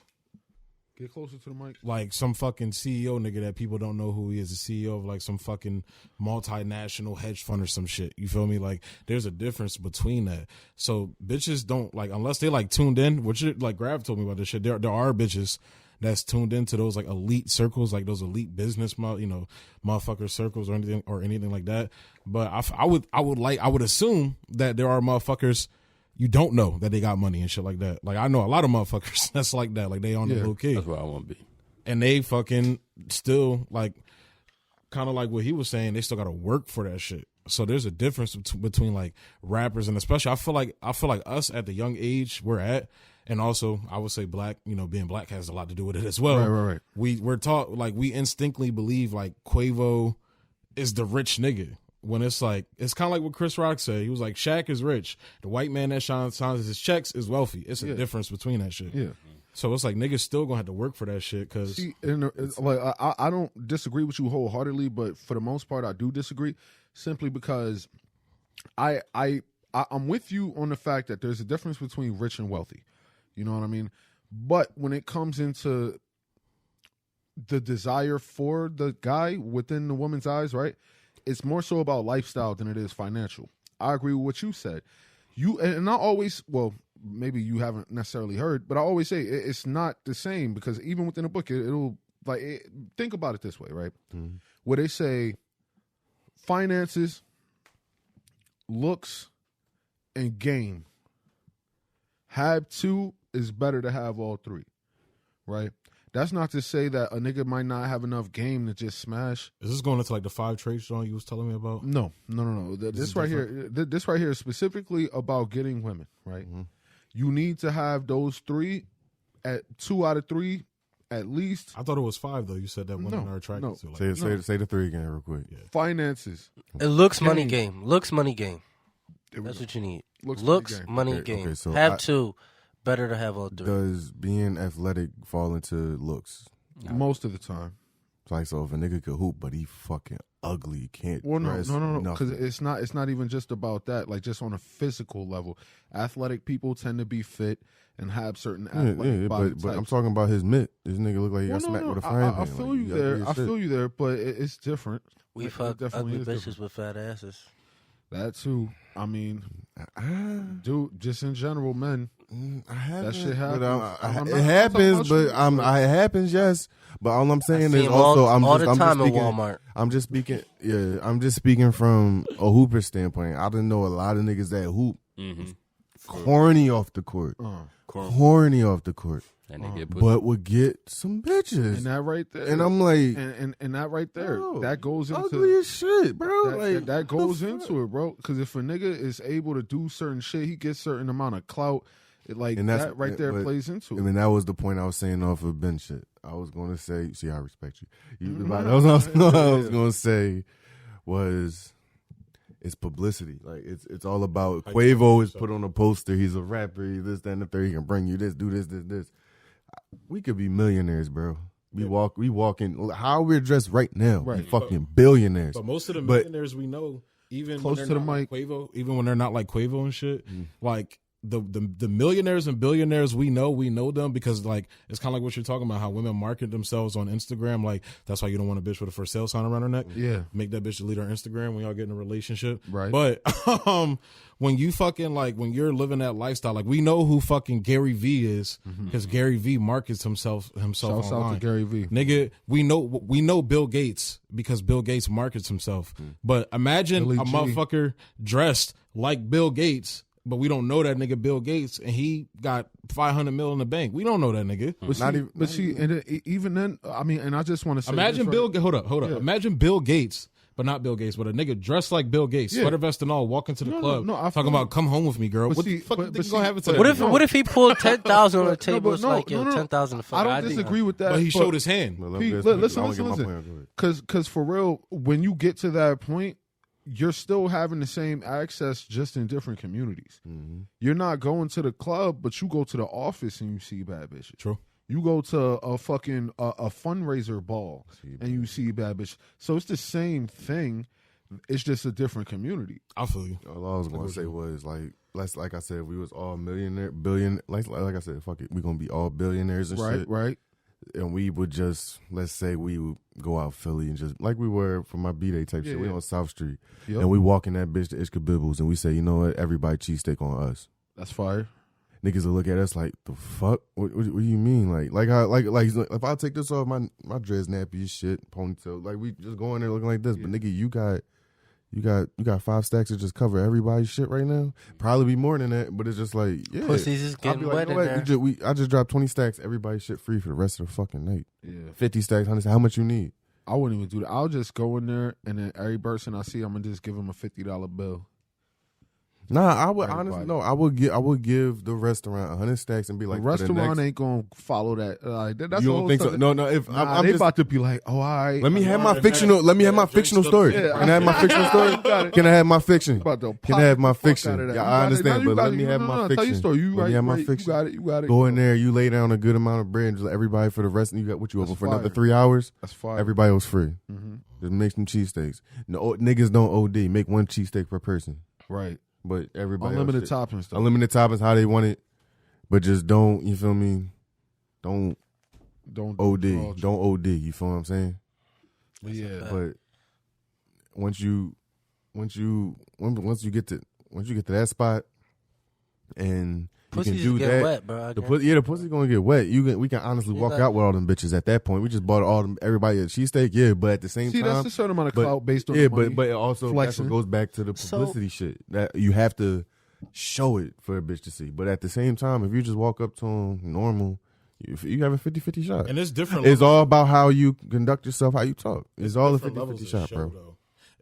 Get closer to the mic. Like some fucking CEO nigga that people don't know who he is, the CEO of like some fucking multinational hedge fund or some shit. You feel me? Like there's a difference between that. So bitches don't like, unless they like tuned in, which like Grav told me about this shit. There are bitches that's tuned into those like elite circles, like those elite business, motherfucker circles or anything like that. But I would assume that there are motherfuckers you don't know that they got money and shit like that. Like I know a lot of motherfuckers that's like that. Like they on the low key. That's where I want to be. And they fucking still like, kind of like what he was saying. They still got to work for that shit. So there's a difference between like rappers and especially I feel like us at the young age we're at, and also I would say black. Being black has a lot to do with it as well. Right. We're taught like we instinctively believe like Quavo is the rich nigga. When it's like, it's kind of like what Chris Rock said. He was like, Shaq is rich. The white man that signs his checks is wealthy. It's a difference between that shit. Yeah. So it's like niggas still gonna have to work for that shit. Cause like I don't disagree with you wholeheartedly, but for the most part, I do disagree simply because I'm with you on the fact that there's a difference between rich and wealthy. You know what I mean? But when it comes into the desire for the guy within the woman's eyes, right? It's more so about lifestyle than it is financial. I agree with what you said. And I always, well, maybe you haven't necessarily heard, but I always say it's not the same because even within a book, it'll like think about it this way, right? Mm-hmm. Where they say finances, looks, and game. Have two is better to have all three, right? That's not to say that a nigga might not have enough game to just smash. Is this going into like the 5 traits John you was telling me about? No. This right here is specifically about getting women, right? Mm-hmm. You need to have those 3 at 2 out of 3 at least. I thought it was 5 though. You said that women are attracted to. Like, say the 3 again real quick. Yeah. Finances. It looks money game. Looks money game. That's what you need. Looks, money, Okay, game. so have two. Better to have all three. Does being athletic fall into looks? Most of the time. Like, so if a nigga could hoop, but he fucking ugly, can't Well, dress, no, because nothing. it's not even just about that. Like, just on a physical level, athletic people tend to be fit and have certain athletic body but types. I'm talking about his mitt. This nigga look like he got smacked with a frying pan. I feel Like, you gotta there. be a I shit. feel you there, but it's different. We It fuck definitely ugly is bitches different. with fat asses. That too. I mean, dude, just in general, men. I haven't. That shit but happens. it happens, but it happens, yes. But all I'm saying see is him also all I'm the just time in speaking. Walmart. I'm just speaking. Yeah, I'm just speaking from a hooper standpoint. I didn't know a lot of niggas that hoop corny off the court, corny off the court, but would get some bitches. And that right there. And I'm like, and that right there, bro, that goes into ugly as shit, bro. that goes into it, bro. Because if a nigga is able to do certain shit, he gets certain amount of clout. And that right there plays into it. I mean, that was the point I was saying off of Ben shit. I was going to say, see, I respect you. That was what I was going to say was it's publicity. Like it's all about Quavo is put on a poster. He's a rapper. He's this, that, and the third. He can bring you this, do this. We could be millionaires, bro. We walk in. How we're dressed right now. Right. We fucking billionaires. But most of the millionaires we know, even close when to the they're not mic, like Quavo, even when they're not like Quavo and shit, like. The millionaires and billionaires we know them because like it's kind of like what you're talking about, how women market themselves on Instagram. Like that's why you don't want a bitch with a for sale sign around her neck. Yeah, make that bitch the leader on Instagram when y'all get in a relationship. Right. But when you fucking like when you're living that lifestyle, like we know who fucking Gary V is because Gary V markets himself Shouts online. out to Gary V. Nigga, we know Bill Gates because Bill Gates markets himself. But imagine Billy a G. motherfucker dressed like Bill Gates. But we don't know that nigga Bill Gates, and he got $500 million in the bank. We don't know that nigga. Even then, I mean, and I just want to say, imagine Hold up. Yeah. Imagine Bill Gates, but not Bill Gates, but a nigga dressed like Bill Gates, sweater vest and all, walking to the club, talking about come home with me, girl. What the fuck you think gonna happen to that? What if he pulled 10,000 on the table? It's like 10,000 to fuck. I don't disagree with that. But he showed his hand. Listen. Because for real, when you get to that point, you're still having the same access, just in different communities. You're not going to the club, but you go to the office and you see bad bitches. True. You go to a fucking a fundraiser ball and you see bad bitches. So it's the same thing. It's just a different community. I feel you. All I was going to say was like I said, we was all like I said, fuck it, we gonna be all billionaires and shit. Right. And we would just, let's say we would go out Philly and just, like we were from my B-Day type shit. We on South Street. Yep. And we walk in that bitch to Ishka Bibbles and we say, you know what, everybody cheesesteak on us. That's fire. Niggas will look at us like, the fuck? What do you mean? Like if I take this off, my dreads nappy as shit, ponytail, like we just go in there looking like this. But nigga, you got 5 stacks to just cover everybody's shit right now. Probably be more than that, but it's just like, yeah. Pussies is getting wet in there. I just dropped 20 stacks, everybody's shit free for the rest of the fucking night. Yeah. 50 stacks, 100 stacks, how much you need? I wouldn't even do that. I'll just go in there and then every person I see, I'm gonna just give them a $50 bill. Nah, I would honestly no. I would give the restaurant 100 stacks and be like, the restaurant ain't gonna follow that. That's you don't think so? No. If I'm they just, about to be like, oh, all right. let me have my fictional. Let me have my fictional story. Can I have my fictional story? Can I have my fiction? Can I have my fiction? Yeah, I understand, but let me have my fiction. Tell your story. Let me have my fiction. You got it. Go in there. You lay down a good amount of bread. And just everybody for the rest. And you got what you open for another 3 hours. That's fine. Everybody was free. Just make some cheesesteaks. No niggas don't OD. Make one cheesesteak per person. Right. But everybody unlimited toppings. Unlimited toppings, how they want it. But just don't, you feel me? Don't OD. Don't OD. You feel what I'm saying? Yeah. But once you get to that spot and Pussies you can do that, wet, bro. the pussy's gonna get wet. We can honestly walk out with all them bitches at that point. We just bought everybody a cheesesteak, but at the same time, that's a certain amount of clout based on the money. but also that's what goes back to the publicity shit that you have to show it for a bitch to see. But at the same time, if you just walk up to them normal, you have a 50-50 shot. And it's different. It's all about how you conduct yourself, how you talk. It's all a 50-50 shot, bro.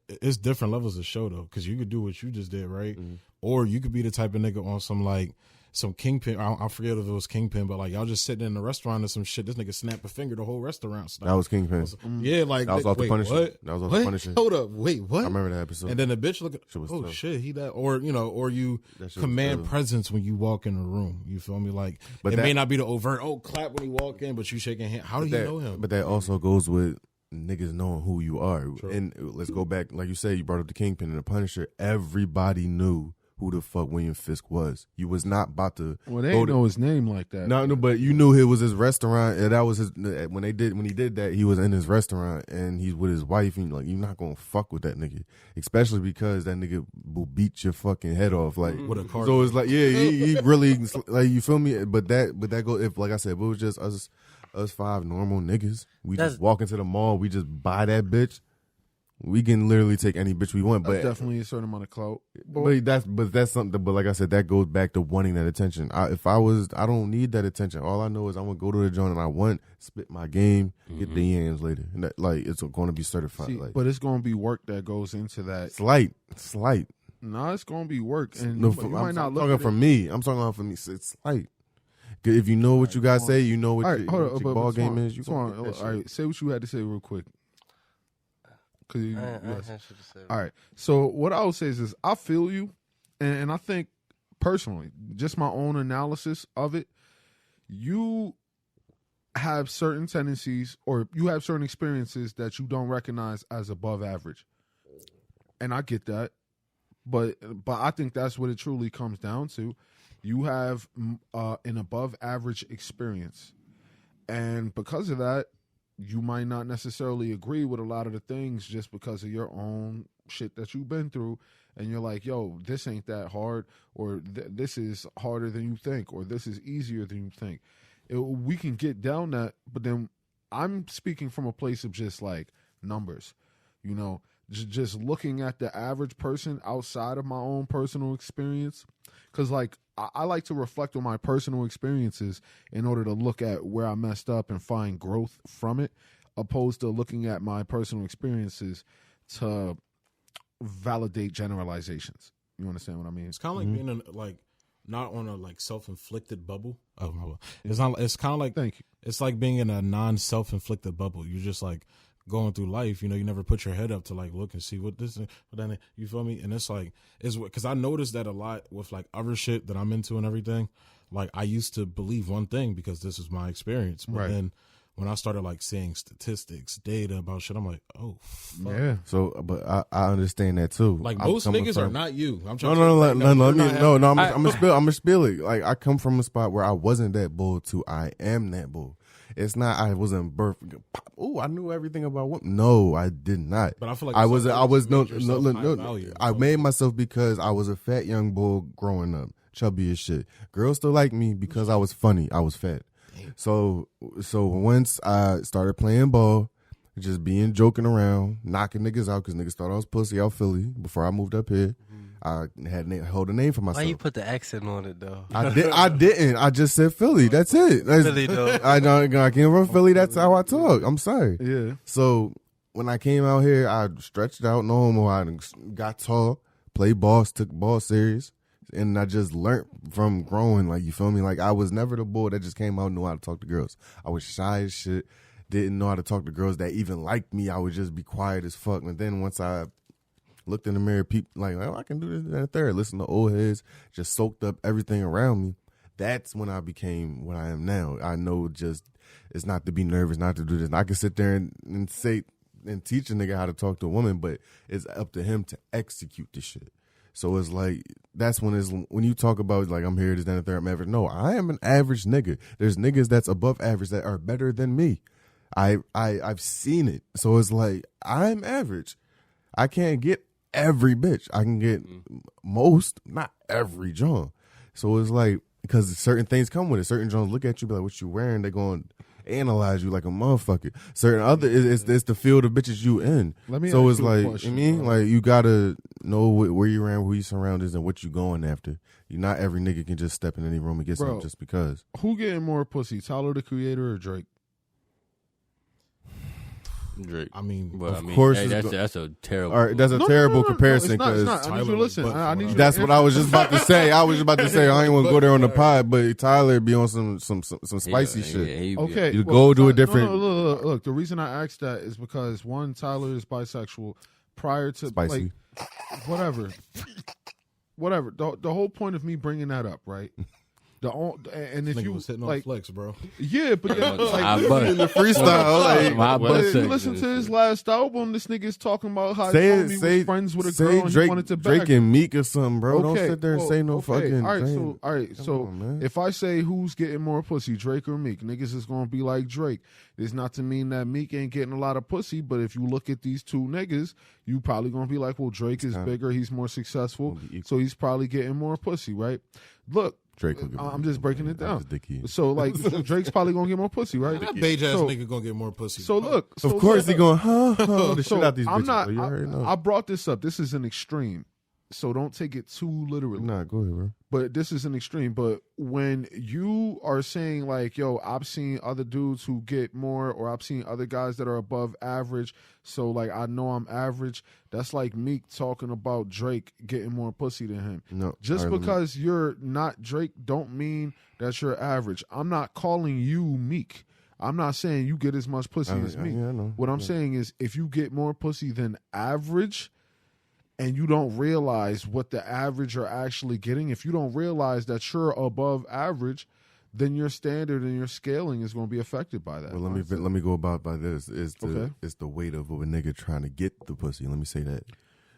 It's different levels of show though, because you could do what you just did, right? Or you could be the type of nigga on some like, some Kingpin. I forget if it was Kingpin, but like y'all just sitting in a restaurant or some shit. This nigga snapped a finger, the whole restaurant stopped. That was Kingpin. Yeah, like that was off the Punisher. What? That was off the Punisher. Hold up, wait, what? I remember that episode. And then the bitch looking, tough. Shit, he that, or you command presence when you walk in a room. You feel me? Like, but it may not be the overt clap when you walk in, but you shaking hand. How do you know him? But that also goes with niggas knowing who you are. True. And let's go back, like you said, you brought up the Kingpin and the Punisher. Everybody knew who the fuck William Fisk was. You was not about to. Well, they didn't know his name like that. No, but you knew it was his restaurant, and that was his. When he did that, he was in his restaurant and he's with his wife, and you're not gonna fuck with that nigga, especially because that nigga will beat your fucking head off. Like, with a car. So it's like, yeah, he really like, you feel me? But that go, if, like I said, if it was just us 5 normal niggas, we just walk into the mall, we just buy that bitch. We can literally take any bitch we want, but that's definitely a certain amount of clout. But that's something. But like I said, that goes back to wanting that attention. I don't need that attention. All I know is I'm gonna go to the joint and I want spit my game, get the yams later, and that, like, it's going to be certified. See, like, but it's going to be work that goes into that. Slight. No, it's going to be work, and no, you might not look talking at from me. I'm talking about from me. It's slight. If you know what you guys say, you know what your ball game is. You all right, say what you had to say real quick. All right. So what I would say is I feel you, and I think personally, just my own analysis of it, you have certain tendencies or you have certain experiences that you don't recognize as above average, and I get that, but I think that's what it truly comes down to. You have an above average experience, and because of that, you might not necessarily agree with a lot of the things just because of your own shit that you've been through. And you're like, yo, this ain't that hard, or this is harder than you think, or this is easier than you think. We can get down that, but then I'm speaking from a place of just like numbers, just looking at the average person outside of my own personal experience. Because like I like to reflect on my personal experiences in order to look at where I messed up and find growth from it, opposed to looking at my personal experiences to validate generalizations. You understand what I mean? It's kind of like being not on a like self-inflicted bubble. It's not. It's kind of like, thank you. It's like being in a non-self-inflicted bubble. You're just like going through life, you never put your head up to like look and see what this is, but then you feel me, and it's because I noticed that a lot with like other shit that I'm into and everything. Like I used to believe one thing because this is my experience, but then when I started like seeing statistics, data about shit, I'm like, oh fuck. Yeah. So, but I understand that too. Like most niggas are not you. I'm trying. I'm gonna spill it. Like I come from a spot where I wasn't that bull to I am that bull. It's not I wasn't birth. Oh, I knew everything about women. No, I did not. But I feel like I made myself because I was a fat young bull growing up, chubby as shit. Girls still like me because I was funny. I was fat. So once I started playing ball, just joking around, knocking niggas out because niggas thought I was pussy out Philly before I moved up here. I hold a name for myself. Why you put the accent on it though? I didn't. I just said Philly. That's it. Philly though. I came from Philly. That's how I talk. I'm sorry. Yeah. So when I came out here, I stretched out no homo. I got tall, played ball, took ball serious, and I just learned from growing. Like, you feel me? Like I was never the boy that just came out and knew how to talk to girls. I was shy as shit. Didn't know how to talk to girls that even liked me. I would just be quiet as fuck. And then once I looked in the mirror, people like, oh, I can do this and that third. Listen to old heads, just soaked up everything around me. That's when I became what I am now. I know just it's not to be nervous, not to do this. I can sit there and say and teach a nigga how to talk to a woman, but it's up to him to execute the shit. So it's like that's when you talk about like I'm here, this, that, and third, I'm average. No, I am an average nigga. There's niggas that's above average that are better than me. I've seen it. So it's like I'm average. I can't get every bitch. I can get most, not every John. So it's like because certain things come with it. Certain Johns look at you, be like, "What you wearing?" They're going to analyze you like a motherfucker. Certain other it's the field of bitches you in. So it's like like you gotta know where you around, who you surrounded, and what you going after. Not every nigga can just step in any room and get something just because. Who getting more pussy, Tyler the Creator or Drake? Drake. I mean, Well, of course hey, it's that's a terrible. All right, that's a terrible comparison No, it's because not. I need you to listen. I need you. that's what I was just about to say. I ain't want to go there on the pod, but Tyler be on some spicy shit. he- Okay, You go to a no, different- Look, the reason I asked that is because one, Tyler is bisexual. Prior to Spicy. like, whatever. The whole point of me bringing that up, right? And if nigga you was hitting like, on flex, bro. yeah, but yeah, My like, butt. In the freestyle, like, My but butt if you sex listen is- to his last album, this nigga is talking about how say he say was friends with a say girl and Drake, he wanted to Drake back and Meek or something, bro. Don't Okay, sit there and well, say no okay. fucking. All right, thing. so on, man. if I say who's getting more pussy, Drake or Meek, niggas is gonna be like Drake. It's not to mean that Meek ain't getting a lot of pussy, but if you look at these two niggas, you probably gonna be like, well, Drake is bigger, he's more successful, so he's probably getting more pussy, right? Look, Drake will get I'm just breaking it down. Just dickhead. So like, Drake's probably gonna get more pussy, right? That beige ass So- nigga gonna get more pussy. So look, Of course he going, the so shit out these I'm bitches. not. bro. You already know. I brought this up. This is an extreme, so don't take it too literally. Nah, go ahead, bro. But this is an extreme. But when you are saying like, yo, I've seen other dudes who get more, or I've seen other guys that are above average, so like I know I'm average, that's like Meek talking about Drake getting more pussy than him. No, Just all right, because you're not Drake don't mean that you're average. I'm not calling you Meek. I'm not saying you get as much pussy as me. Yeah, I know. What I'm saying is if you get more pussy than average, and you don't realize what the average are actually getting, if you don't realize that you're above average, then your standard and your scaling is going to be affected by that. Well, let me go about by this. It's Okay. the weight of a nigga trying to get the pussy. Let me say that.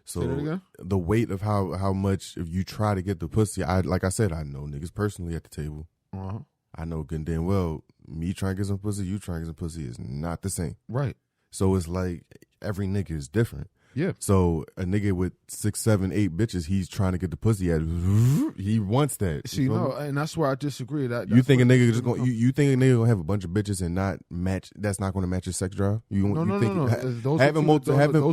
So Say that again? the weight of how much if you try to get the pussy. Like I said, I know niggas personally at the table. Uh-huh. I know good and damn well me trying to get some pussy, you trying to get some pussy is not the same. Right. So it's like every nigga is different. Yeah. So a nigga with 6, 7, 8 bitches, he's trying to get the pussy at. He wants that. See, feel no, me? and that's where I disagree. You think a nigga just going? You think a nigga gonna have a bunch of bitches and not match? That's not gonna match his sex drive. Those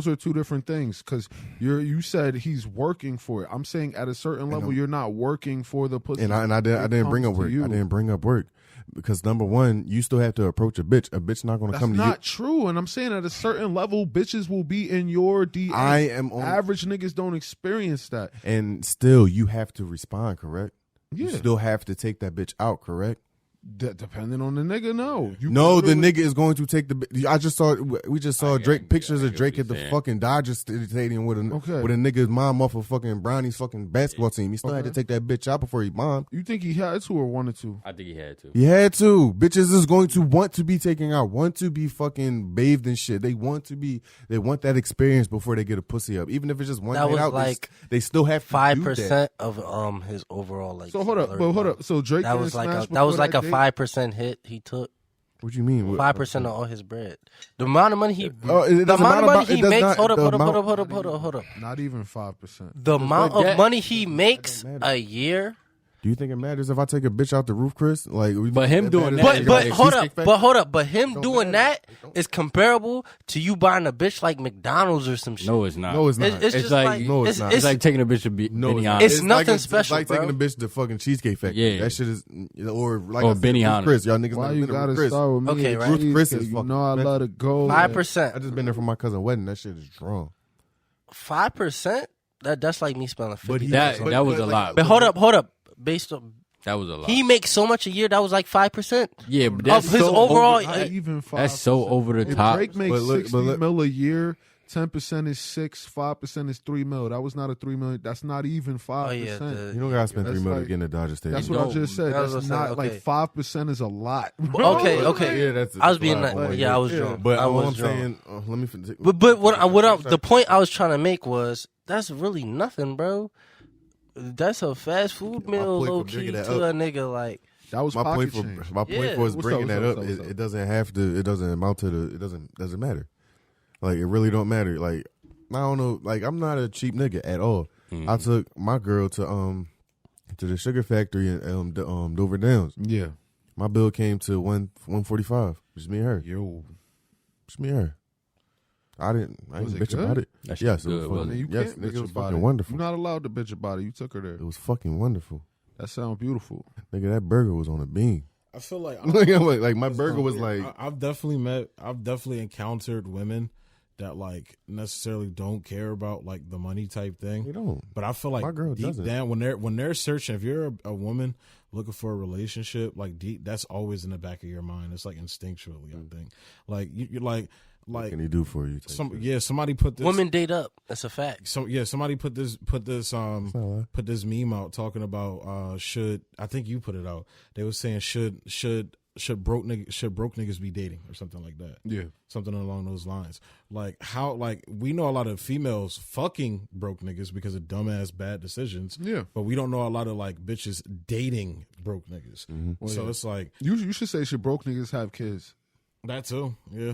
are two different things. Because you said he's working for it. I'm saying at a certain level, you're not working for the pussy. And I didn't bring up work. I didn't bring up work because number one, you still have to approach a bitch. A bitch not gonna come to you. That's not true. And I'm saying at a certain level, bitches will be in your DM. I am on Average niggas don't experience that. and still you have to respond. Correct. Yeah. You still have to take that bitch out. Correct. Depending on the nigga, no. No, the nigga is going to take the. We just saw Drake pictures of Drake at the saying. fucking Dodger Stadium with a Okay. nigga's mom off of fucking Brownie's fucking basketball team. He still had to take that bitch out before he bombed. You think he had to or wanted to? I think he had to. He had to. Bitches is going to want to be taken out, want to be fucking bathed and shit. They want that experience before they get a pussy up. Even if it's just one That night was out, like they still have to 5% of his overall like. So hold up. So Drake That didn't was like smash that was before like a date? 5% hit he took. What do you mean? 5% of all his bread. The amount of money he Oh, it the doesn't amount matter of money about- it he does makes. not- Hold the amount- up. Not even 5%. The amount that- of money he makes matter. a year. Do you think it matters if I take a bitch out the roof, Chris? Like, But him doing that But is but like hold Cheesecake up, Factory? but him Don't doing matter. that is comparable to you buying a bitch like McDonald's or some shit. No, it's not. No, it's not. It's It's just like- like no, it's not. It's like taking a bitch to be No, Benihana. It's nothing like, special, It's like taking bro. a bitch to fucking Cheesecake Factory. Yeah. That shit is, or like Or I said, Benihana. Ruth Chris, y'all niggas Why not you been to gotta Ruth Chris. start with me? Okay, and right. Ruth Chris cheesecake? is You fucking know I expensive. love to go. 5%. I just been there for my cousin wedding. That shit is strong. 5%. That's like me spending 50. That was a lot. But hold up. Based on That was a lot. he makes so much a year, that was like 5%. Yeah, but that's Of his so overall- over- Not even 5%. that's so over the If top. Drake makes But look- 60 but look- mil a year, 10% is 6, 5% is 3 mil. That was not a 3 million. That's not even 5%. Oh yeah. You don't gotta spend That's $3 million like- to get in the Dodger Stadium. That's what I No, just said. that was That's what I not said, like okay. 5% is a lot. Okay. Yeah, that's. I was being that's like, why I yeah, I was went. drunk. But I all was I'm drunk. saying, let me. But what the point I was trying to make was that's really nothing, bro. That's a fast food meal, point for low key bringing that to up- a nigga like. That was My pocket point change. for my point Yeah. for us What's bringing up, that what's up. up, what's up? It doesn't have to. It doesn't amount to the. It doesn't matter. Like it really don't matter. Like I don't know. Like I'm not a cheap nigga at all. I took my girl to the sugar factory in Dover Downs. Yeah. My bill came to $145. Just me and her. Yo. Just me and her. I ain't Was it bitch good? about it. That shit Yes, was it good, was wasn't fucking, You yes, can't nigga, bitch it was about fucking it. wonderful. You're not allowed to bitch about it. You took her there. It was fucking wonderful. That sounds beautiful. Nigga, that burger was on a bean. I feel like like my burger was like. I've definitely encountered women that like necessarily don't care about like the money type thing. You don't. But I feel like my girl deep doesn't. down when they're searching, if you're a woman looking for a relationship, like that's always in the back of your mind. It's like instinctually, I think. Like you're like. What can he do for you? Somebody put this. Women date up. That's a fact. Somebody put this meme out talking about should I think you put it out. They were saying should broke niggas be dating or something like that. Yeah, something along those lines. Like how we know a lot of females fucking broke niggas because of dumbass bad decisions. Yeah, but we don't know a lot of like bitches dating broke niggas. Mm-hmm. Well, so it's like you should say should broke niggas have kids? That too, yeah.